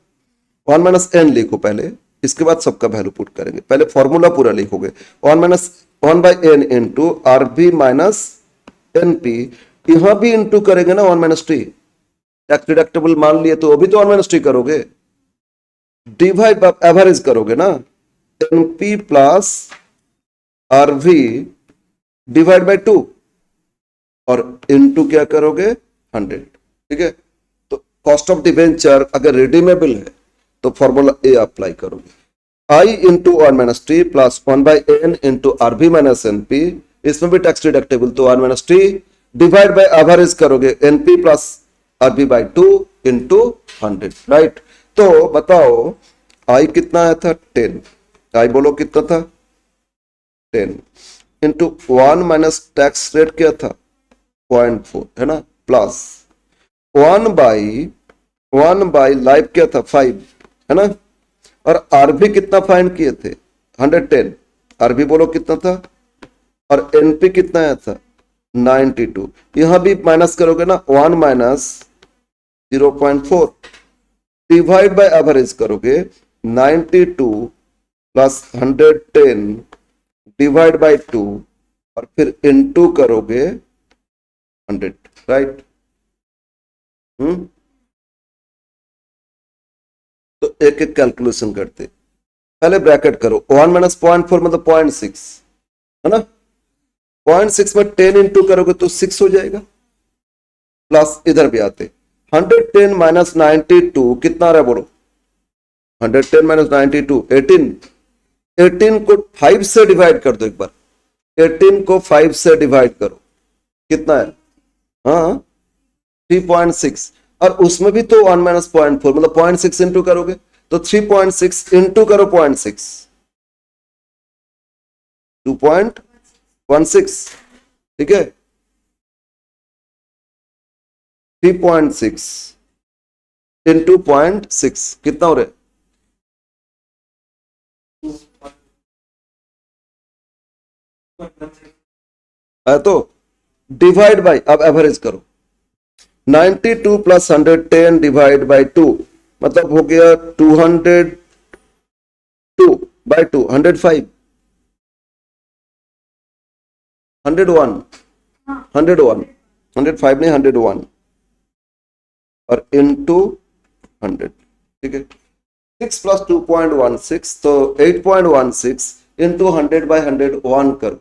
1 माइनस एन लिखो पहले, इसके बाद सबका वैल्यू पुट करेंगे, पहले फॉर्मूला पूरा लिखोगे 1 by N into RB minus NP, यहां भी इंटू करेंगे ना 1 माइनस टी, टैक्स डिडक्टेबल मान लिए तो अभी तो 1 माइनस टी करोगे, डिवाइड बाय एवरेज करोगे ना, NP plus RV divide by 2 और इनटू क्या करोगे 100, ठीक है। तो कॉस्ट ऑफ डिवेंचर अगर रिडीमेबल है तो फॉर्मूला ए अप्लाई करोगे, I into 1 minus T plus 1 by N into RB minus NP, इसमें भी टैक्स डिडक्टेबल तो 1 minus T divide by average करोगे NP plus RB by 2 into 100, right. तो बताओ आई कितना आया था 10, आई बोलो कितना था 10 इंटू 1 माइनस टैक्स रेट क्या था 0.4 है ना प्लस 1 बाई लाइफ क्या था 5 है ना और आरबी कितना फाइंड किए थे 110 आरबी बोलो कितना था और एनपी कितना आया था 92 यहां भी माइनस करोगे ना 1 माइनस 0.4 डिवाइड बाय एवरेज करोगे 92 प्लस 110 डिवाइड बाय 2 और फिर इनटू करोगे 100 राइट तो एक एक कैलकुलेशन करते पहले ब्रैकेट करो 1 माइनस 0.4 मतलब 0.6 है ना 0.6 में 10 इंटू करोगे तो 6 हो जाएगा प्लस इधर भी आते 110 माइनस 92 कितना आ रहा है बोलो 110 माइनस 92 18 को 5 से डिवाइड कर दो एक बार 18 को 5 से डिवाइड करो कितना है हाँ 3.6 और उसमें भी तो 1 माइनस 0.4 मतलब 0.6 इंटू करोगे तो 3.6 इंटू करो 0.6 2.16 ठीक है 3.6 इंटू 0.6 कितना हो रहा है तो डिवाइड बाय अब एवरेज करो 92 प्लस 110 डिवाइड बाय 2 मतलब हो गया 202 बाय 2 105 101 105 नहीं 101 और इनटू 100 ठीक है 6 प्लस 2.16 तो 8.16 इंटू 100 बाय 101 करो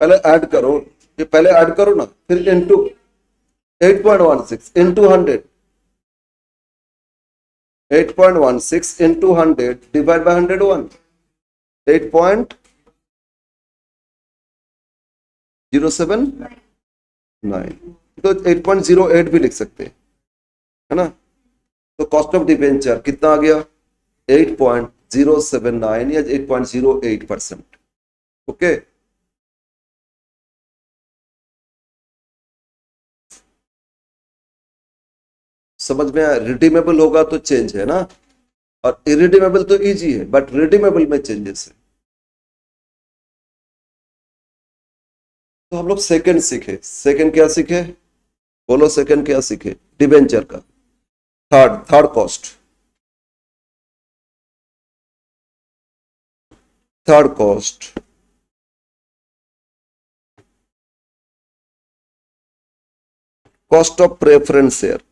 पहले ऐड करो ये पहले ऐड करो ना फिर into 8.16 into 100 8.16 into 100 divide by 101 8.079 तो 8.08 भी लिख सकते हैं है ना तो कॉस्ट ऑफ डिबेंचर कितना आ गया 8.079 या 8.08% ओके समझ में आया रिडीमेबल होगा तो चेंज है ना और इरिडीमेबल तो इजी है बट रिडीमेबल में चेंजेस है तो हम लोग सेकंड सीखे सेकंड क्या सीखे बोलो सेकंड क्या सीखे डिबेंचर का third cost cost of preference share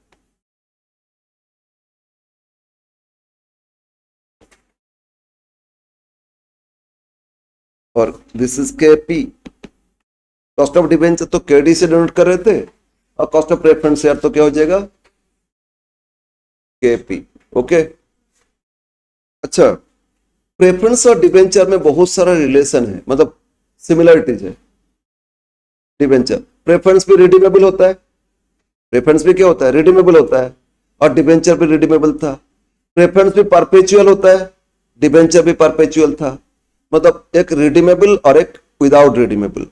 और this is KP cost of debenture तो केडी से डिनोट कर रहे थे और कॉस्ट ऑफ प्रेफरेंस शेयर तो क्या हो जाएगा केपी ओके अच्छा प्रेफरेंस और डिबेंचर में बहुत सारा रिलेशन है मतलब सिमिलरिटीज है डिबेंचर प्रेफरेंस भी रिडीमेबल होता है प्रेफरेंस भी क्या होता है रिडीमेबल होता है और डिबेंचर भी रिडीमेबल था प्रेफरेंस भी परपेचुअल होता है डिबेंचर भी परपेचुअल था मतलब एक रिडीमेबल और एक विदाउट रिडीमेबल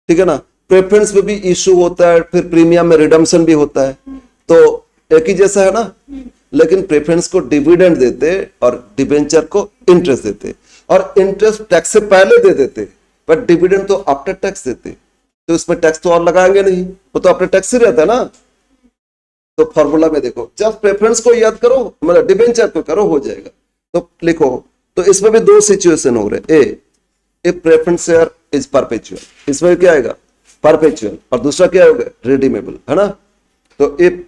ठीक है ना प्रेफरेंस में भी इशू होता है फिर प्रीमियम में रिडम्पशन भी होता है तो एक ही जैसा है ना लेकिन प्रेफरेंस को डिविडेंड देते और डिबेंचर को इंटरेस्ट देते और इंटरेस्ट टैक्स से पहले दे देते बट डिविडेंड तो आफ्टर टैक्स देते तो इसमें टैक्स तो और लगाएंगे नहीं वो तो आफ्टर टैक्स ही रहता है ना तो फॉर्मूला में देखो जब प्रेफरेंस को याद करो मतलब डिबेंचर को करो हो जाएगा तो लिखो तो इसमें भी दो सिचुएशन हो रहे ए प्रेफरेंस शेयर इज परपेचुअल इसमें क्या आएगा परपेचुअल और दूसरा क्या होगा रिडीमेबल है ना तो if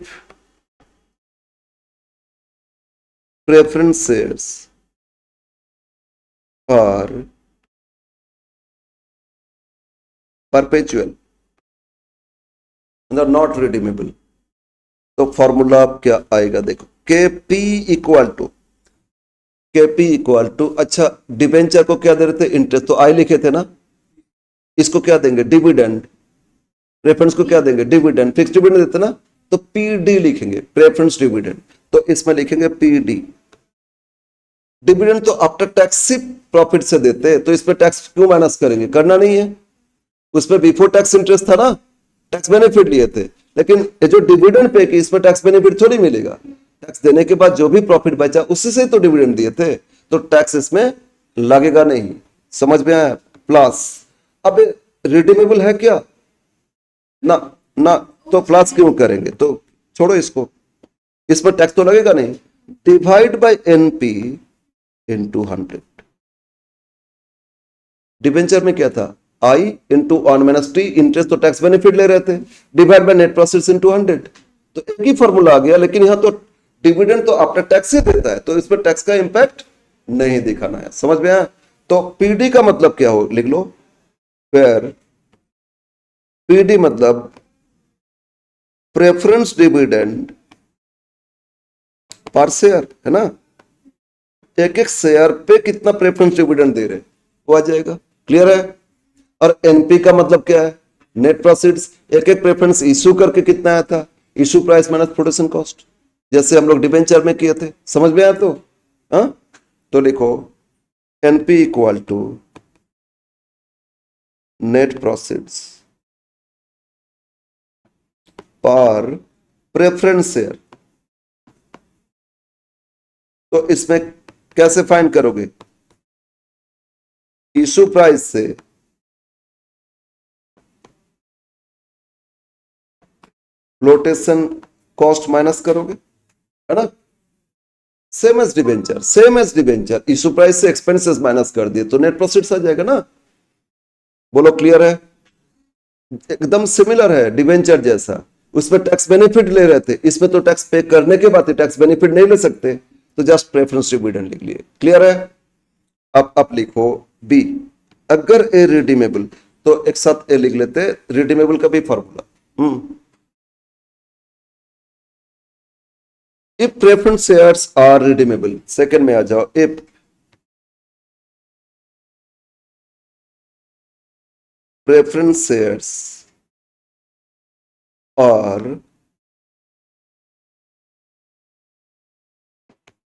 preference shares are perpetual and are not redeemable तो फॉर्मूला क्या आएगा देखो KP इक्वल टू अच्छा डिबेंचर को क्या दे रहे थे इंटरेस्ट तो आई लिखे थे ना इसको क्या देंगे डिविडेंड प्रेफरेंस को क्या देंगे डिविडेंड फिक्स डिविडेंड देते ना तो पीडी लिखेंगे, प्रेफरेंस डिविडेंड। तो इसमें लिखेंगे पीडी। डिविडेंड तो आफ्टर टैक्स ही प्रॉफिट से देते हैं, तो इसमें टैक्स क्यों माइनस करेंगे, करना नहीं है। उसमें बिफोर टैक्स इंटरेस्ट था ना, टैक्स बेनिफिट लिए थे, लेकिन ये जो डिविडेंड पे की इसमें टैक्स बेनिफिट थोड़ी मिलेगा। टैक्स देने के बाद जो भी प्रॉफिट बचा उसी से तो डिविडेंड दिए थे, तो टैक्स इसमें लगेगा नहीं। समझ में आया? प्लस अब रिडीमेबल है क्या ना, ना तो प्लस क्यों करेंगे, तो छोड़ो इसको, इसमें टैक्स तो लगेगा नहीं। Divide by NP into 100। Debenture में क्या था, आई इंटू 1 - टी, इंटरेस्ट तो टैक्स बेनिफिट ले रहे थे, divide by net profits into 100, तो एक ही फॉर्मूला आ गया। लेकिन यहां तो डिविडेंड तो आफ्टर टैक्स ही देता है, तो इसमें टैक्स का इंपैक्ट नहीं दिखाना है। समझ में आया? तो पीडी का मतलब क्या हो, लिख लो, फिर पीडी मतलब प्रेफरेंस डिविडेंड पर शेयर, है ना। एक एक शेयर पे कितना प्रेफरेंस डिविडेंड दे रहे वो आ जाएगा। क्लियर है? और एनपी का मतलब क्या है, नेट प्रोसीड्स। एक एक प्रेफरेंस इशू करके कितना आया था, issue price minus production cost, जैसे हम लोग डिबेंचर में किए थे। समझ में आया? तो हाँ, तो लिखो NP equal to net proceeds पर प्रेफरेंस शेयर। तो इसमें कैसे फाइंड करोगे, इशू प्राइस से फ्लोटेशन कॉस्ट माइनस करोगे, है ना। Same as debenture, same as debenture, issue price से एक्सपेंसेस माइनस कर दिए तो नेट प्रॉफिट्स आ जाएगा ना। बोलो क्लियर है? एकदम सिमिलर है डिबेंचर जैसा। उसमें टैक्स बेनिफिट ले रहे थे, इसमें तो टैक्स पे करने के बाद टैक्स बेनिफिट नहीं ले सकते, तो जस्ट प्रेफरेंस डिविडेंड लिख लिए। क्लियर है? अब लिखो बी, अगर ए रिडीमेबल, तो एक साथ ए लिख लेते, रिडीमेबल का भी formula. If preference shares are redeemable, second में आ जाओ, if preference shares are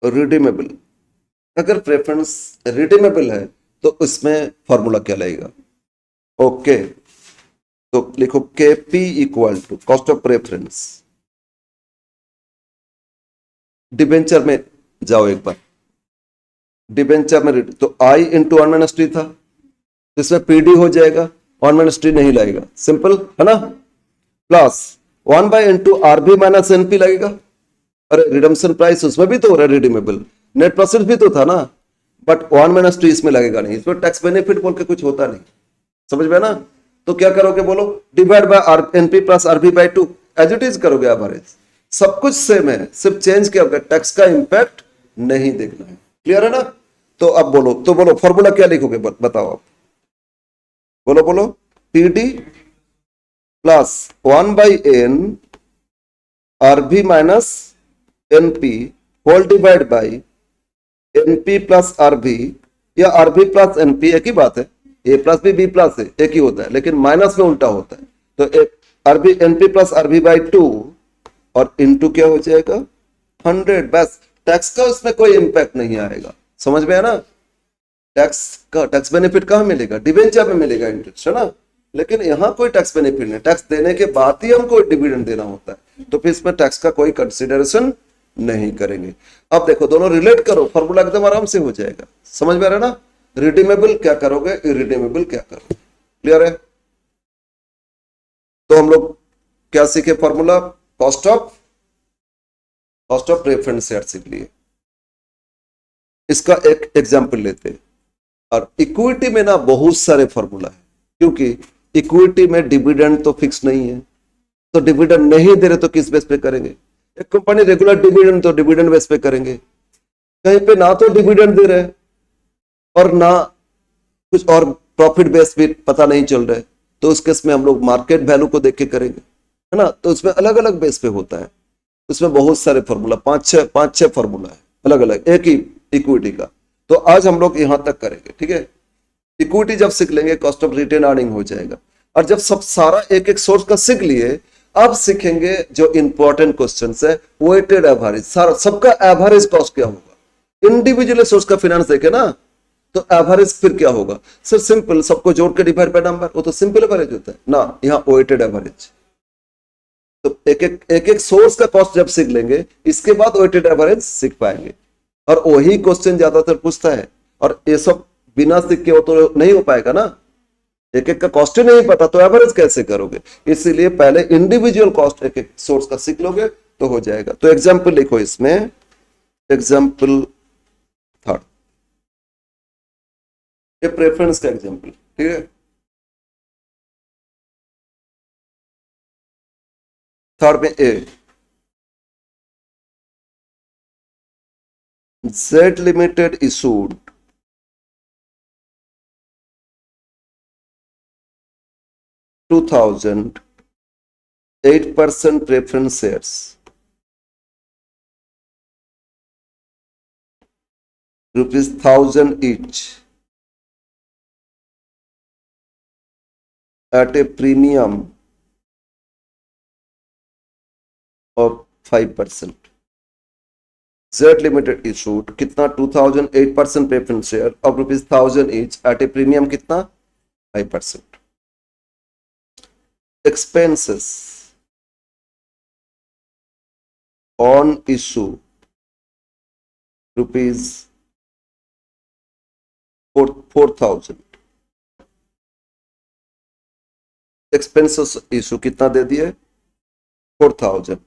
redeemable, अगर प्रेफरेंस रिडीमेबल है तो उसमें फॉर्मूला क्या लगेगा। ओके, तो लिखो KP equal to cost of preference. Debenture में जाओ एक बार, डिबेंचर में तो आई इंटू 1 - टी था, तो इसमें पीडी हो जाएगा, 1 - टी नहीं लगेगा, सिंपल है ना। प्लस 1/(आरबी - एनपी) लगेगा। अरे रिडम्पशन प्राइस उसमें भी तो हो रहा है रिडीमेबल, नेट प्रॉफिट भी तो था ना, बट 1 - टी इसमें लगेगा नहीं, इसमें टैक्स बेनिफिट बोल के कुछ होता नहीं। समझ में ना? तो क्या करोगे बोलो, divide by NP plus RB by 2, as it is करोगे एवरेज, सब कुछ सेम है, सिर्फ चेंज क्या होगा, टैक्स का इंपैक्ट नहीं देखना है। क्लियर है ना? तो अब बोलो, तो बोलो फॉर्मूला क्या लिखोगे, बताओ आप, बोलो बोलो, PD plus 1/n RB minus NP whole divide by NP plus RB, या आरबी प्लस एनपी एक ही बात है, ए प्लस बी प्लस है, एक ही होता है, लेकिन माइनस में उल्टा होता है। तो RB NP plus RB by 2 और इनटू क्या हो जाएगा 100, बस। टैक्स का उसमें कोई इंपैक्ट नहीं आएगा। समझ में है ना? टैक्स बेनिफिट कहां मिलेगा, डिबेंचर में मिलेगा इंटरेस्ट, है ना, लेकिन यहां कोई टैक्स बेनिफिट नहीं, टैक्स देने के बाद ही हमको डिविडेंड देना होता है, तो फिर इसमें टैक्स का कोई कंसिडरेशन नहीं करेंगे। अब देखो दोनों रिलेट करो, फॉर्मूला एकदम आराम से हो जाएगा। समझ में आ रहा है ना? रिडीमेबल क्या करोगे, इरिडीमेबल क्या करोगे। क्लियर है? तो हम लोग क्या सीखे, formula cost of preference share सीख लिए। इसका एक एग्जांपल लेते हैं। और इक्विटी में ना बहुत सारे फॉर्मूला है, क्योंकि इक्विटी में डिविडेंड तो फिक्स नहीं है, तो डिविडेंड नहीं दे रहे तो किस बेस पे करेंगे। एक कंपनी रेगुलर डिविडेंड तो डिविडेंड बेस पे करेंगे, कहीं पे ना तो डिविडेंड दे रहे और ना कुछ और प्रॉफिट बेस भी पता नहीं चल रहा है, तो उस केस में हम लोग मार्केट वैल्यू को देख के करेंगे, है ना। तो उसमें अलग अलग बेस पे होता है, उसमें बहुत सारे फॉर्मूला, पांच छह फॉर्मूला है अलग अलग एक ही इक्विटी का। तो आज हम लोग यहां तक करेंगे, ठीक है। इक्विटी जब सीख लेंगे कॉस्ट ऑफ रिटेन अर्निंग हो जाएगा, और जब सब सारा एक एक सोर्स का सीख लिए अब सीखेंगे जो इंपॉर्टेंट क्वेश्चन है, वेटेड एवरेज। सबका एवरेज कॉस्ट क्या होगा, इंडिविजुअली सोर्स का फिनेंस देखे ना, तो एवरेज फिर क्या होगा सर, सिंपल, सबको जोड़ के डिवाइड बाय नंबर, वो तो सिंपल एवरेज होता है ना। यहाँ वेटेड एवरेज, तो एक एक सोर्स का कॉस्ट जब सीख लेंगे, इसके बाद वेटेड एवरेज सीख पाएंगे। और वही क्वेश्चन ज्यादातर पूछता है, और ये सब बिना सीख के वो तो नहीं हो पाएगा ना, एक एक का कॉस्ट ही नहीं पता तो एवरेज कैसे करोगे। इसीलिए पहले इंडिविजुअल कॉस्ट एक एक सोर्स का सीख लोगे तो हो जाएगा। तो एग्जाम्पल लिखो इसमें, एग्जाम्पल थर्ड, ये प्रेफरेंस का एग्जाम्पल, ठीक है। थर्ड में ए, Z Limited issued 2000 8% preference shares, rupees 1000 each, at a premium of 5%. Z Limited issued कितना, 2008% preference share of rupees 1000 each at a premium कितना, 5%. Expenses on issue rupees 4000. Expenses issue कितना दे दिए, 4000,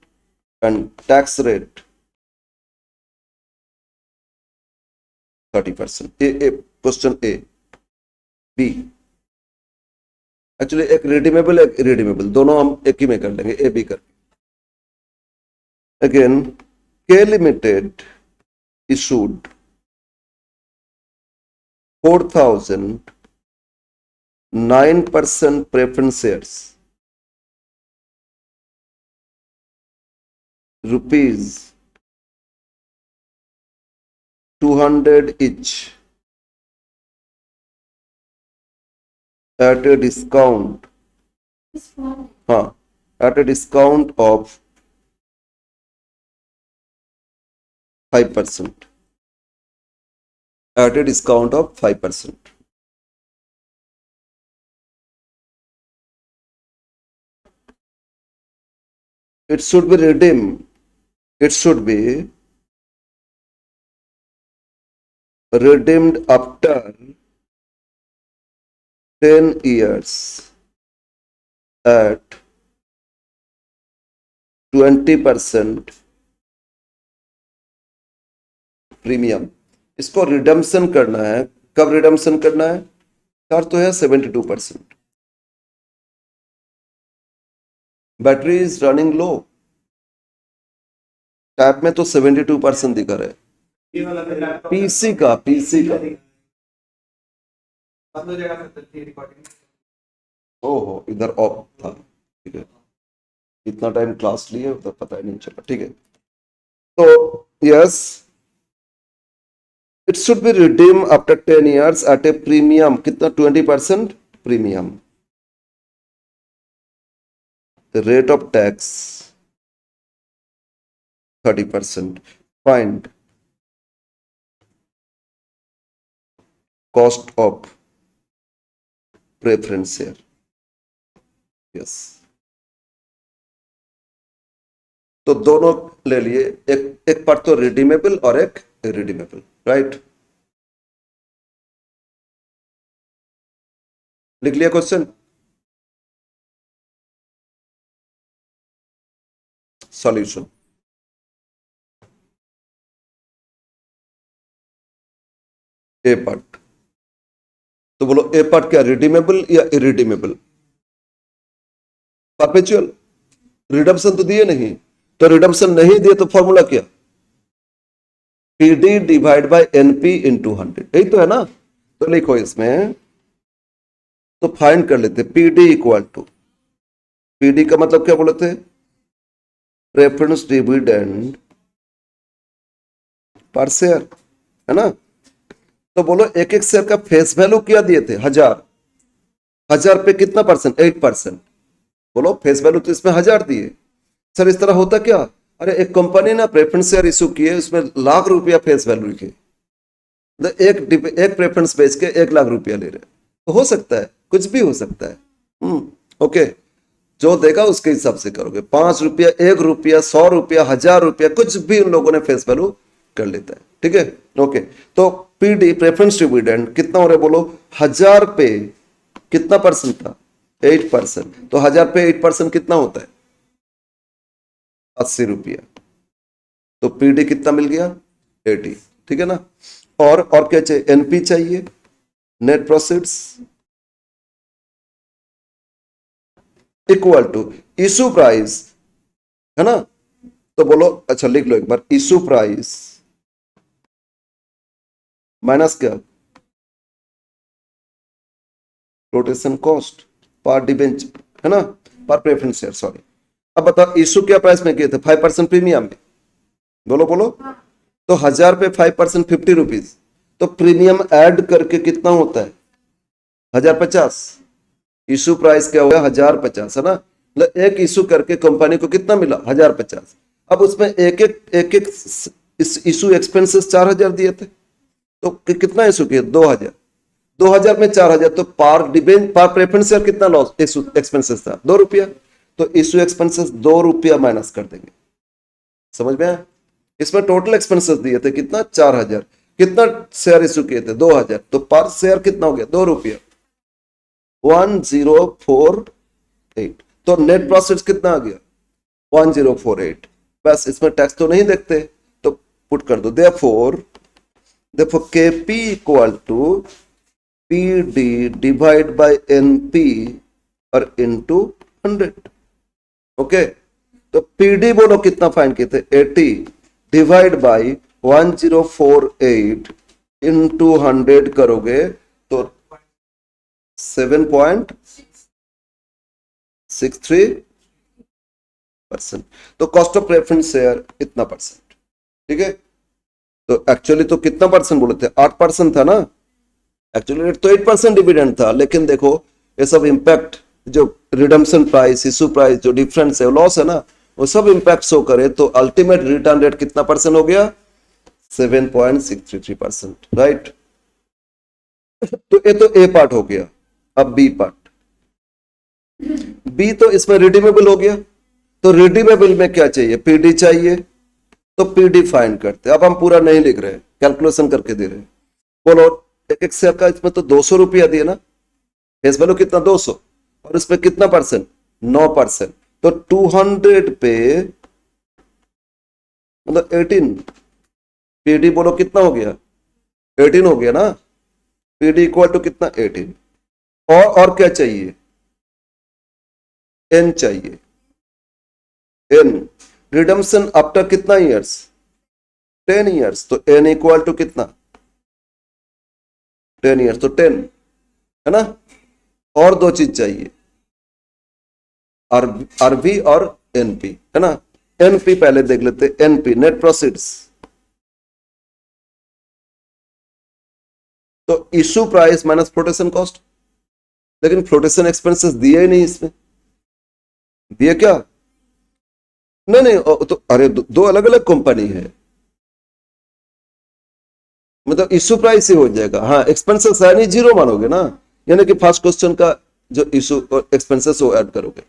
and tax rate 30%. A question A. B, actually एक redeemable एक irredeemable, दोनों हम एक ही में कर लेंगे, ए बी करके। Again, K limited issued 4000 9% preference shares, rupees 200 each, at a discount, at a discount of 5%, at a discount of 5%. It should be redeemed. It should be redeemed after 10 years at 20% premium. इसको redemption करना है, कब redemption करना है, charge तो है 72%, battery is running low, tab में तो 72% दिखा रहा है, पीसी का ओहो इधर ऑफ था, ठीक है, इतना टाइम क्लास लिए उधर पता ही नहीं चला, ठीक है। तो yes, it should be redeem after 10 years at a premium कितना, 20% premium. The rate of tax 30%. Find cost of preference share. Yes. तो दोनों ले लिए, एक पार्ट तो रिडीमेबल और एक इरिडीमेबल, राइट। लिख लिया क्वेश्चन, सॉल्यूशन। ए पार्ट, तो बोलो ए पार्ट क्या, रिडीमेबल या इरिडीमेबल, परपेचुअल। रिडम्पशन तो दिए नहीं, तो रिडम्पशन नहीं दिए तो फॉर्मूला क्या, PD divide by NP into 100, यही तो है ना। तो लिखो इसमें, तो फाइंड कर लेते, पीडी इक्वल टू, पीडी का मतलब क्या बोले थे, प्रेफरेंस डिविडेंड पर शेयर, है ना। तो बोलो एक एक शेयर का फेस वैल्यू क्या दिए थे, 1000 पे कितना परसेंट, 8%, बोलो फेस वैल्यू तो इसमें 1000 दिए सर, इस तरह होता क्या? अरे एक कंपनी ना प्रेफरेंस शेयर इशू किए, उसमें लाख रुपया फेस वैल्यू लिखे, तो एक प्रेफरेंस बेच के 1 लाख रुपया ले रहे, तो हो सकता है, कुछ भी हो सकता है। ओके, जो देगा उसके हिसाब से करोगे। 5 रुपया, 1 रुपया, 100 रुपया, 1000 रुपया, कुछ भी उन लोगों ने फेस वैल्यू कर लेता है, ठीक है। ओके, तो पीडी प्रेफरेंस डिविडेंड कितना हो रहा है बोलो? 1000 पे कितना परसेंट था? 8%। तो 1000 पे 8% कितना होता है? 80 रुपया। तो पीडी कितना मिल गया? 80, ठीक है ना। और क्या चाहिए? एनपी चाहिए, net proceeds equal to issue price, है ना। तो बोलो, अच्छा लिख लो एक बार, इशू प्राइस माइनस क्या? रोटेशन कॉस्ट पर डिबेंचर, है ना, पर प्रेफरेंस शेयर, सॉरी। अब बताओ इशू क्या प्राइस में किए थे? 5% प्रीमियम में, बोलो बोलो। तो 1000 पे 5% 50 रुपीज, तो प्रीमियम ऐड करके कितना होता है? 1050। इशू प्राइस क्या होगा? 1050, है ना। मतलब एक इशू करके कंपनी को कितना मिला? 1050। अब उसमें एक एक इशू एक्सपेंसेस 4000 दिए थे, तो कितना इशू किए? 2000। 2000 में 4000, तो पर प्रेफरेंस शेयर कितना लॉस एक्सपेंसेस था? 2 रुपया। तो इशू एक्सपेंसेस 2 रुपया माइनस कर देंगे, समझ में आया। इसमें टोटल एक्सपेंसेस दिए थे कितना? 4000। कितना शेयर इशू किए थे? 2000। तो पर शेयर कितना हो गया? 2 रुपया, 1048। तो नेट प्रॉफिट कितना आ गया? 1048। बस, इसमें टैक्स तो नहीं देखते, तो पुट कर दो। Therefore KP equal to PD divide by NP और इनटू 100। ओके, तो पीडी बोलो कितना फाइंड किए थे? 80 डिवाइड बाय 1048 इनटू 100 करोगे तो 7.63%। तो कॉस्ट ऑफ प्रेफरेंस शेयर इतना परसेंट, ठीक है। तो एक्चुअली तो कितना परसेंट बोले थे? 8% था ना। एक्चुअली रेट तो 8% डिविडेंड था, लेकिन देखो ये सब इंपैक्ट, जो रिडम्पशन प्राइस, इशू प्राइस, जो डिफरेंस है, लॉस है ना, वो सब इंपैक्ट शो करे, तो अल्टीमेट रिटर्न रेट कितना परसेंट हो गया? 7.633%, राइट। तो ये तो ए पार्ट हो गया। अब बी पार्ट, बी तो इसमें रिडीमेबल हो गया, तो रिडीमेबल में क्या चाहिए? पीडी चाहिए, तो पीडी फाइंड करते। अब हम पूरा नहीं लिख रहे, कैलकुलेशन करके दे रहे। बोलो, एक शेयर का इसमें तो 200 रुपया दिए ना, फेस वैल्यू कितना? 200, और इसमें कितना परसेंट? 9%। तो 200 पे मतलब 18, पीडी बोलो कितना हो गया? 18 हो गया ना। पीडी इक्वल टू कितना? 18। और क्या चाहिए? एन चाहिए, एन रिडम्पशन आफ्टर कितना ईयर्स? 10 ईयर्स। तो एन इक्वल टू कितना? 10 ईयर्स, तो 10, है ना। और 2 चीज चाहिए, आरबी और एनपी, है ना। एनपी पहले देख लेते, एनपी नेट प्रोसीड्स। तो issue price minus flotation cost, लेकिन फ्लोटेशन एक्सपेंसेस दिए ही नहीं इसमें। दिए क्या? नहीं, तो अरे दो अलग अलग कंपनी है, मतलब इशू प्राइस ही हो जाएगा। हाँ, एक्सपेंसेस है नहीं, जीरो मानोगे ना, यानी कि फर्स्ट क्वेश्चन का जो इशू एक्सपेंसेस वो ऐड करोगे।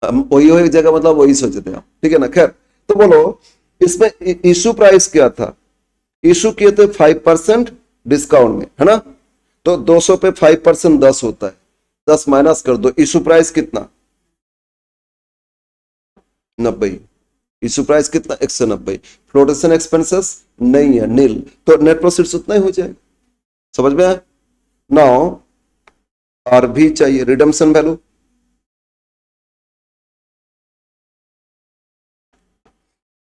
वही एक जगह, मतलब वही सोचे थे आप, ठीक है ना। खैर, तो बोलो इसमें इशू प्राइस क्या था? इशू किए थे 5% डिस्काउंट में, है ना। तो 200 पे 5% 10 होता है, 10 माइनस कर दो। इशू प्राइस कितना? 90। इशू प्राइस कितना? 190। फ्लोटेशन एक्सपेंसेस नहीं है, नील, तो नेट प्रोसीड्स उतना ही हो जाएगा। समझ में आया? नाउ आरबी चाहिए, रिडम्पशन वैल्यू।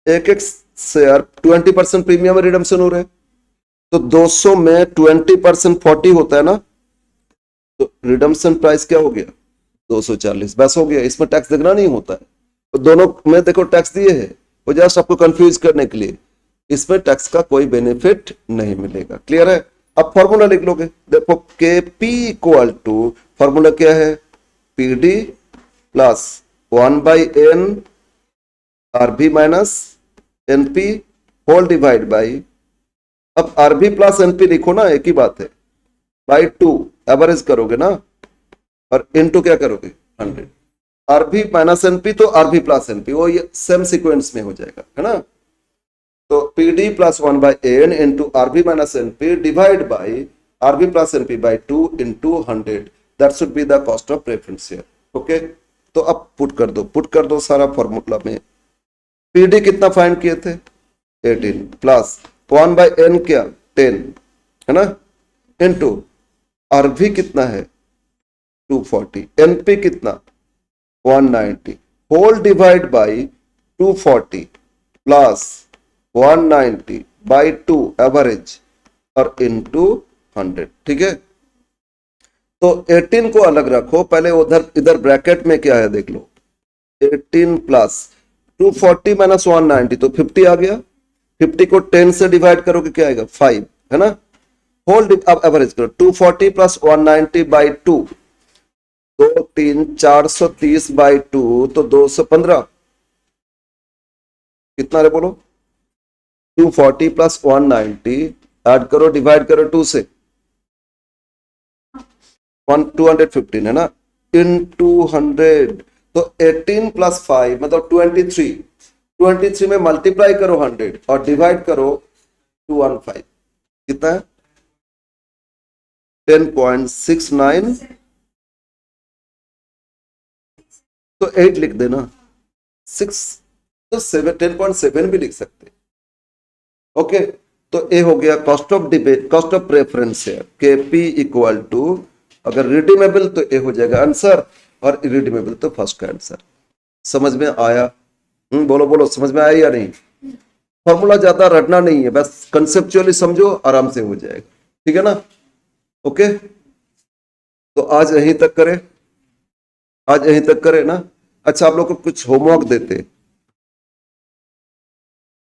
एक शेयर 20% प्रीमियम में रिडम्पशन हो रहे हैं, तो 200 में 20% 40 होता है ना, तो रिडम्पशन प्राइस क्या हो गया? 240। बस हो गया, इसमें टैक्स देना नहीं होता है। तो दोनों में देखो टैक्स दिए हैं, वो जस्ट आपको कंफ्यूज करने के लिए। इसमें टैक्स का कोई बेनिफिट नहीं मिलेगा। क्लियर है? अब फॉर्मूला लिख लोगे, देखो के पी इक्वल टू, फॉर्मूला क्या है? PD plus 1/n RB minus NP whole divide by, अब RB प्लस NP लिखो ना, एक ही बात है, बाई 2 एवरेज करोगे ना, और इनटू क्या करोगे 100, RB माइनस NP तो RB प्लस NP, वो ये सेम सीक्वेंस में हो जाएगा, है ना। तो PD plus 1/n into RB minus NP divide by RB plus NP by 2 into 100, that should be the cost of preference share. Okay, तो अब पुट कर दो सारा फॉर्मूला में। PD कितना फाइंड किए थे 18 प्लस 1/n क्या 10, है ना, इंटू RB कितना है 240, NP कितना 190 whole divide by 240 plus 190 by 2 average और इनटू 100, ठीक है। तो 18 को अलग रखो, पहले उधर इधर ब्रैकेट में क्या है देख लो, 18 प्लस 240 माइनस 190 तो 50 आ गया, 50 को 10 से डिवाइड करोगे क्या आएगा 5, है ना, होल अब एवरेज करो 240 प्लस 190 बाई 2, 2 3 430 बाई 2 तो 215, कितना रे बोलो, 240 प्लस 190 ऐड करो डिवाइड करो 2 से 215 है ना, इन 200, तो 18 प्लस 5 मतलब 23 में मल्टीप्लाई करो 100 और डिवाइड करो 215, कितना है 10.69, तो 8 लिख देना, 6 तो 10.7 भी लिख सकते। ओके, तो ए हो गया कॉस्ट ऑफ प्रेफरेंस है, KP इक्वल टू, अगर रिडीमेबल तो ए हो जाएगा आंसर, और इरिडीमेबल तो फर्स्ट का आंसर। समझ में आया? बोलो बोलो, समझ में आया या नहीं? फॉर्मूला ज्यादा रटना नहीं है, बस कंसेप्चुअली समझो, आराम से हो जाएगा, ठीक है ना। ओके, तो आज यहीं तक करें ना। अच्छा, आप लोग को कुछ होमवर्क देते,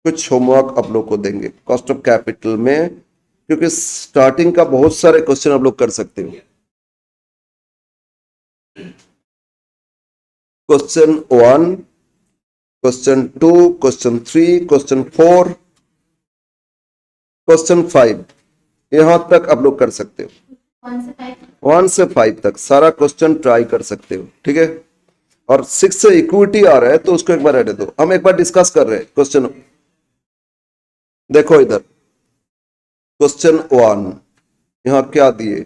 कुछ होमवर्क आप लोग को देंगे कॉस्ट ऑफ कैपिटल में, क्योंकि स्टार्टिंग का बहुत सारे क्वेश्चन आप लोग कर सकते हो। Question 1, question 2, question 3, question 4, question 5, यहां तक आप लोग कर सकते हो। 1 से 5 तक सारा क्वेश्चन ट्राई कर सकते हो, ठीक है। और 6 से इक्विटी आ रहा है तो उसको एक बार रहने दो, हम एक बार डिस्कस कर रहे हैं क्वेश्चन। देखो इधर क्वेश्चन 1 यहां क्या दिए,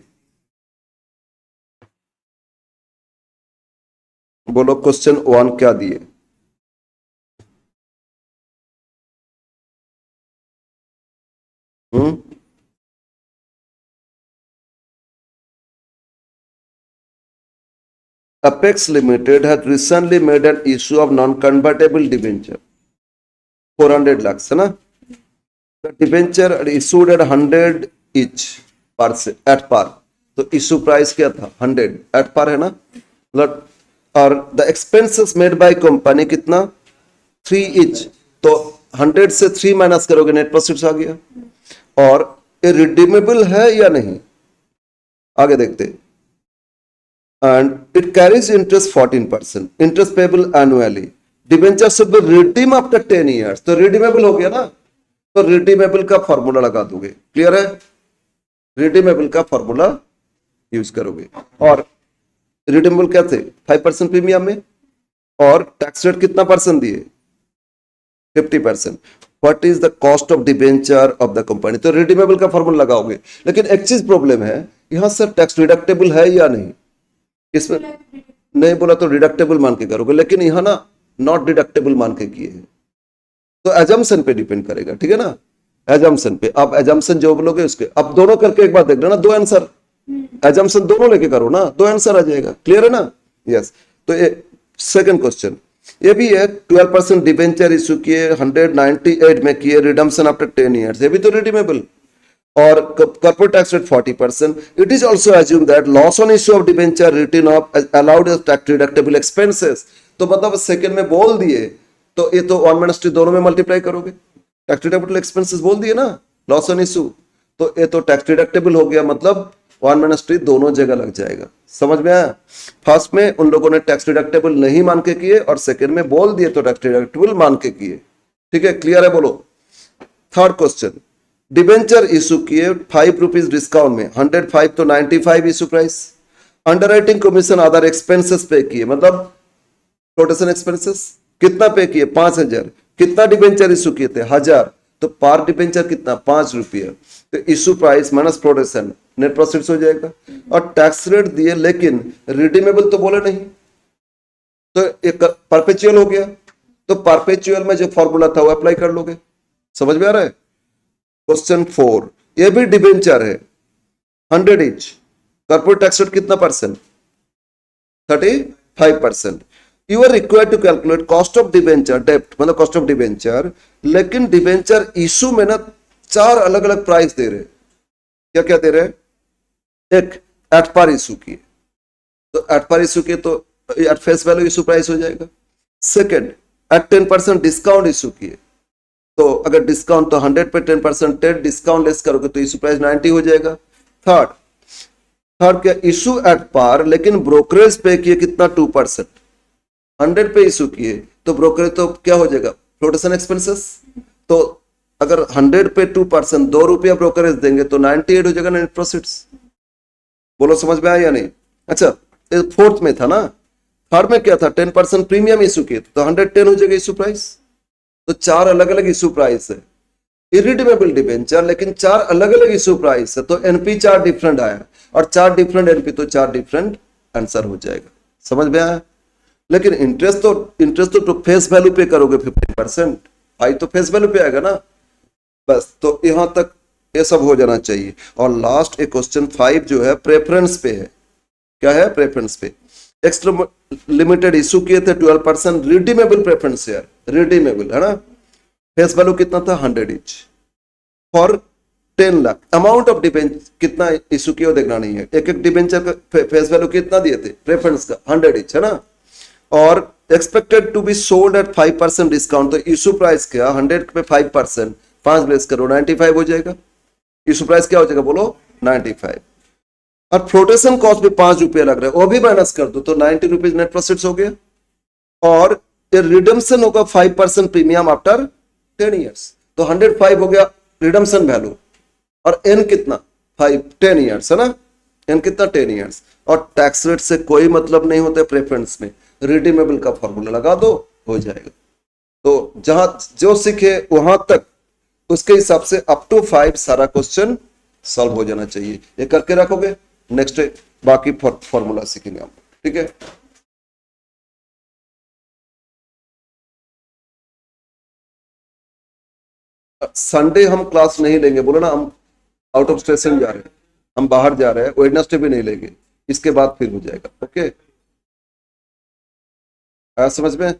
बोलो क्वेश्चन 1 क्या दिए? Apex Limited has recently made an issue of non-convertible debenture, 400 lakhs, है ना। The debenture issued at 100 each at par, तो इशू प्राइस क्या था 100 at par, है ना। और the expenses made by company कितना 3 each, तो 100 से 3 माइनस करोगे नेट प्रॉफिट आ गया। और ये रिडीमेबल है या नहीं, आगे देखते। And it carries interest 14%, interest payable annually, debenture should be redeem after 10 years, तो रिडीमेबल हो गया ना, तो रिडीमेबल का फॉर्मूला लगा दोगे, क्लियर है। रिडीमेबल का फॉर्मूला यूज करोगे, और रिडीमेबल क्या थे 5% प्रीमियम में, और टैक्स रेट कितना परसेंट दिए 50%। What is the cost of debenture of the company, तो रिडीमेबल का फॉर्मूला लगाओगे। लेकिन एक चीज प्रॉब्लम है, यहां सर टैक्स डिडक्टेबल है या नहीं, इसमें नहीं बोला तो डिडक्टेबल मान के करोगे, लेकिन यहां ना नॉट डिडक्टेबल मान के किए हैं, तो एजम्पशन पे डिपेंड करेगा, ठीक है ना। एजम्पशन पे आप एजम्पशन जो बोलोगे उसके, अब दोनों करके एक बार देख लेना, 2 आंसर एजम्पशन दोनों लेके करो ना, 2 आंसर आ जाएगा, क्लियर है ना। यस, तो ये सेकंड क्वेश्चन ये भी है, 12% डिबेंचर इशू किए 198 में किए, रिडम्पशन आफ्टर 10 years, ये भी तो रिडीमेबल। और corporate tax rate 40%. It is also assumed that loss on issue of debenture written off allowed as tax deductible expenses. तो मतलब सेकंड में बोल दिए, तो ये तो 1 - 2 दोनों में मल्टीप्लाई करोगे, टैक्स डिडक्टेबल एक्सपेंसेस बोल दिए ना, लॉस ऑन इशू, तो ये तो टैक्स डिडक्टेबल हो गया, मतलब 1 - 3 दोनों जगह लग जाएगा। समझ में आया? फर्स्ट में उन लोगों ने टैक्स डिडक्टेबल नहीं मान के किए और सेकंड में बोल दिए तो टैक्स डिडक्टेबल मान के किए। ठीक है, क्लियर है? बोलो। थर्ड क्वेश्चन, डिबेंचर इशू किए 5 रुपीज डिस्काउंट में, 105 तो 95 issue price. Underwriting commission other expenses पे किए, मतलब फ्लोटेशन एक्सपेंसेस कितना पे किए? 5000। कितना डिबेंचर इशू किए थे? 1000। तो पर डिबेंचर कितना? 5 रुपये। तो issue price minus flotation, net profits हो जाएगा। और टैक्स रेट दिए लेकिन रिडीमेबल तो बोले नहीं, तो एक परपेचुअल हो गया। तो परपेचुअल में जो फॉर्मूला था वो अप्लाई कर लोगे। समझ में आ रहा है? क्वेश्चन 4, ये भी डिबेंचर है 100 ईच। कॉर्पोरेट टैक्स रेट कितना percent? 35%। You are required to calculate cost of debenture डेप्ट, मतलब कॉस्ट ऑफ डिबेंचर, लेकिन डिबेंचर इशू में ना 4 अलग अलग प्राइस दे रहे। क्या क्या दे रहे हैं? एक एट पर इशू किए, तो एट पर इशू किए तो at face value issue price हो जाएगा। सेकंड, एट 10% डिस्काउंट इशू किए, तो अगर डिस्काउंट तो 100 पे 10% 10 डिस्काउंट लेस करोगे तो इशू प्राइस 90 हो जाएगा। थर्ड क्या? इशू एट पार लेकिन ब्रोकरेज पे किए कितना? 2%। 100 पे इशू किए तो ब्रोकरेज तो क्या हो जाएगा? Flotation expenses. तो अगर 100 पे 2% 2 रुपया ब्रोकरेज देंगे तो 98 हो जाएगा नेट प्रॉफिट्स। बोलो समझ में आया या नहीं? अच्छा, फोर्थ में था ना। थर्ड में क्या था? 10% प्रीमियम इशू किए तो 110 हो जाएगा इशू प्राइस। तो 4 अलग अलग इशू प्राइस है। इरिडीमेबल डिबेंचर लेकिन 4 अलग अलग इशू प्राइस है, तो एनपी 4 डिफरेंट आया और 4 डिफरेंट एनपी, तो 4 डिफरेंट आंसर हो जाएगा। समझ में आया? लेकिन इंटरेस्ट तो फेस वैल्यू पे करोगे 50%, आई तो फेस वैल्यू पे आएगा ना। बस, तो यहां तक ये सब हो जाना चाहिए। और लास्ट एक क्वेश्चन 5 जो है प्रेफरेंस पे है। क्या है? प्रेफरेंस पे। एक्स्ट्रा लिमिटेड इशू किए थे 12% रिडीमेबल प्रेफरेंस शेयर, रिडीमेबल है ना। फेस वैल्यू कितना था? 100 each for 10 lakh. Amount of debenture कितना इशू किया देखना नहीं है। एक एक डिबेंचर का फेस वैल्यू कितना दिए थे प्रेफरेंस का? 100 ईच है ना। और expected to be sold at 5% discount, तो इशू प्राइस क्या? 100 पे 5%, 5 लेस करो 95 हो जाएगा। इशू प्राइस क्या हो जाएगा? बोलो 95। और फ्लोटेशन कॉस्ट भी 5 रुपये लग रहा है, वो भी माइनस कर दो तो 90 रुपीज नेट प्रॉफिट्स हो गया। और रिडम्पशन होगा 5% प्रीमियम आफ्टर 10 ईयर्स, तो 105 हो गया रिडम्पशन वैल्यू। और एन कितना? 5 10 ईयर्स है ना। एन कितना? 10 ईयर्स। और टैक्स रेट से कोई मतलब नहीं होता प्रेफरेंस में, रिडीमेबल का फॉर्मूला लगा दो, हो जाएगा। तो जहां जो सीखे वहां तक उसके हिसाब से अप टू 5 सारा क्वेश्चन सॉल्व हो जाना चाहिए। ये करके रखोगे, नेक्स्ट बाकी फॉर्मूला सीखेंगे हम। ठीक है। संडे हम क्लास नहीं लेंगे, बोलो ना, हम आउट ऑफ स्टेशन जा रहे हैं, हम बाहर जा रहे हैं। वेडनेसडे भी नहीं लेंगे, इसके बाद फिर हो जाएगा। ओके, समझ में?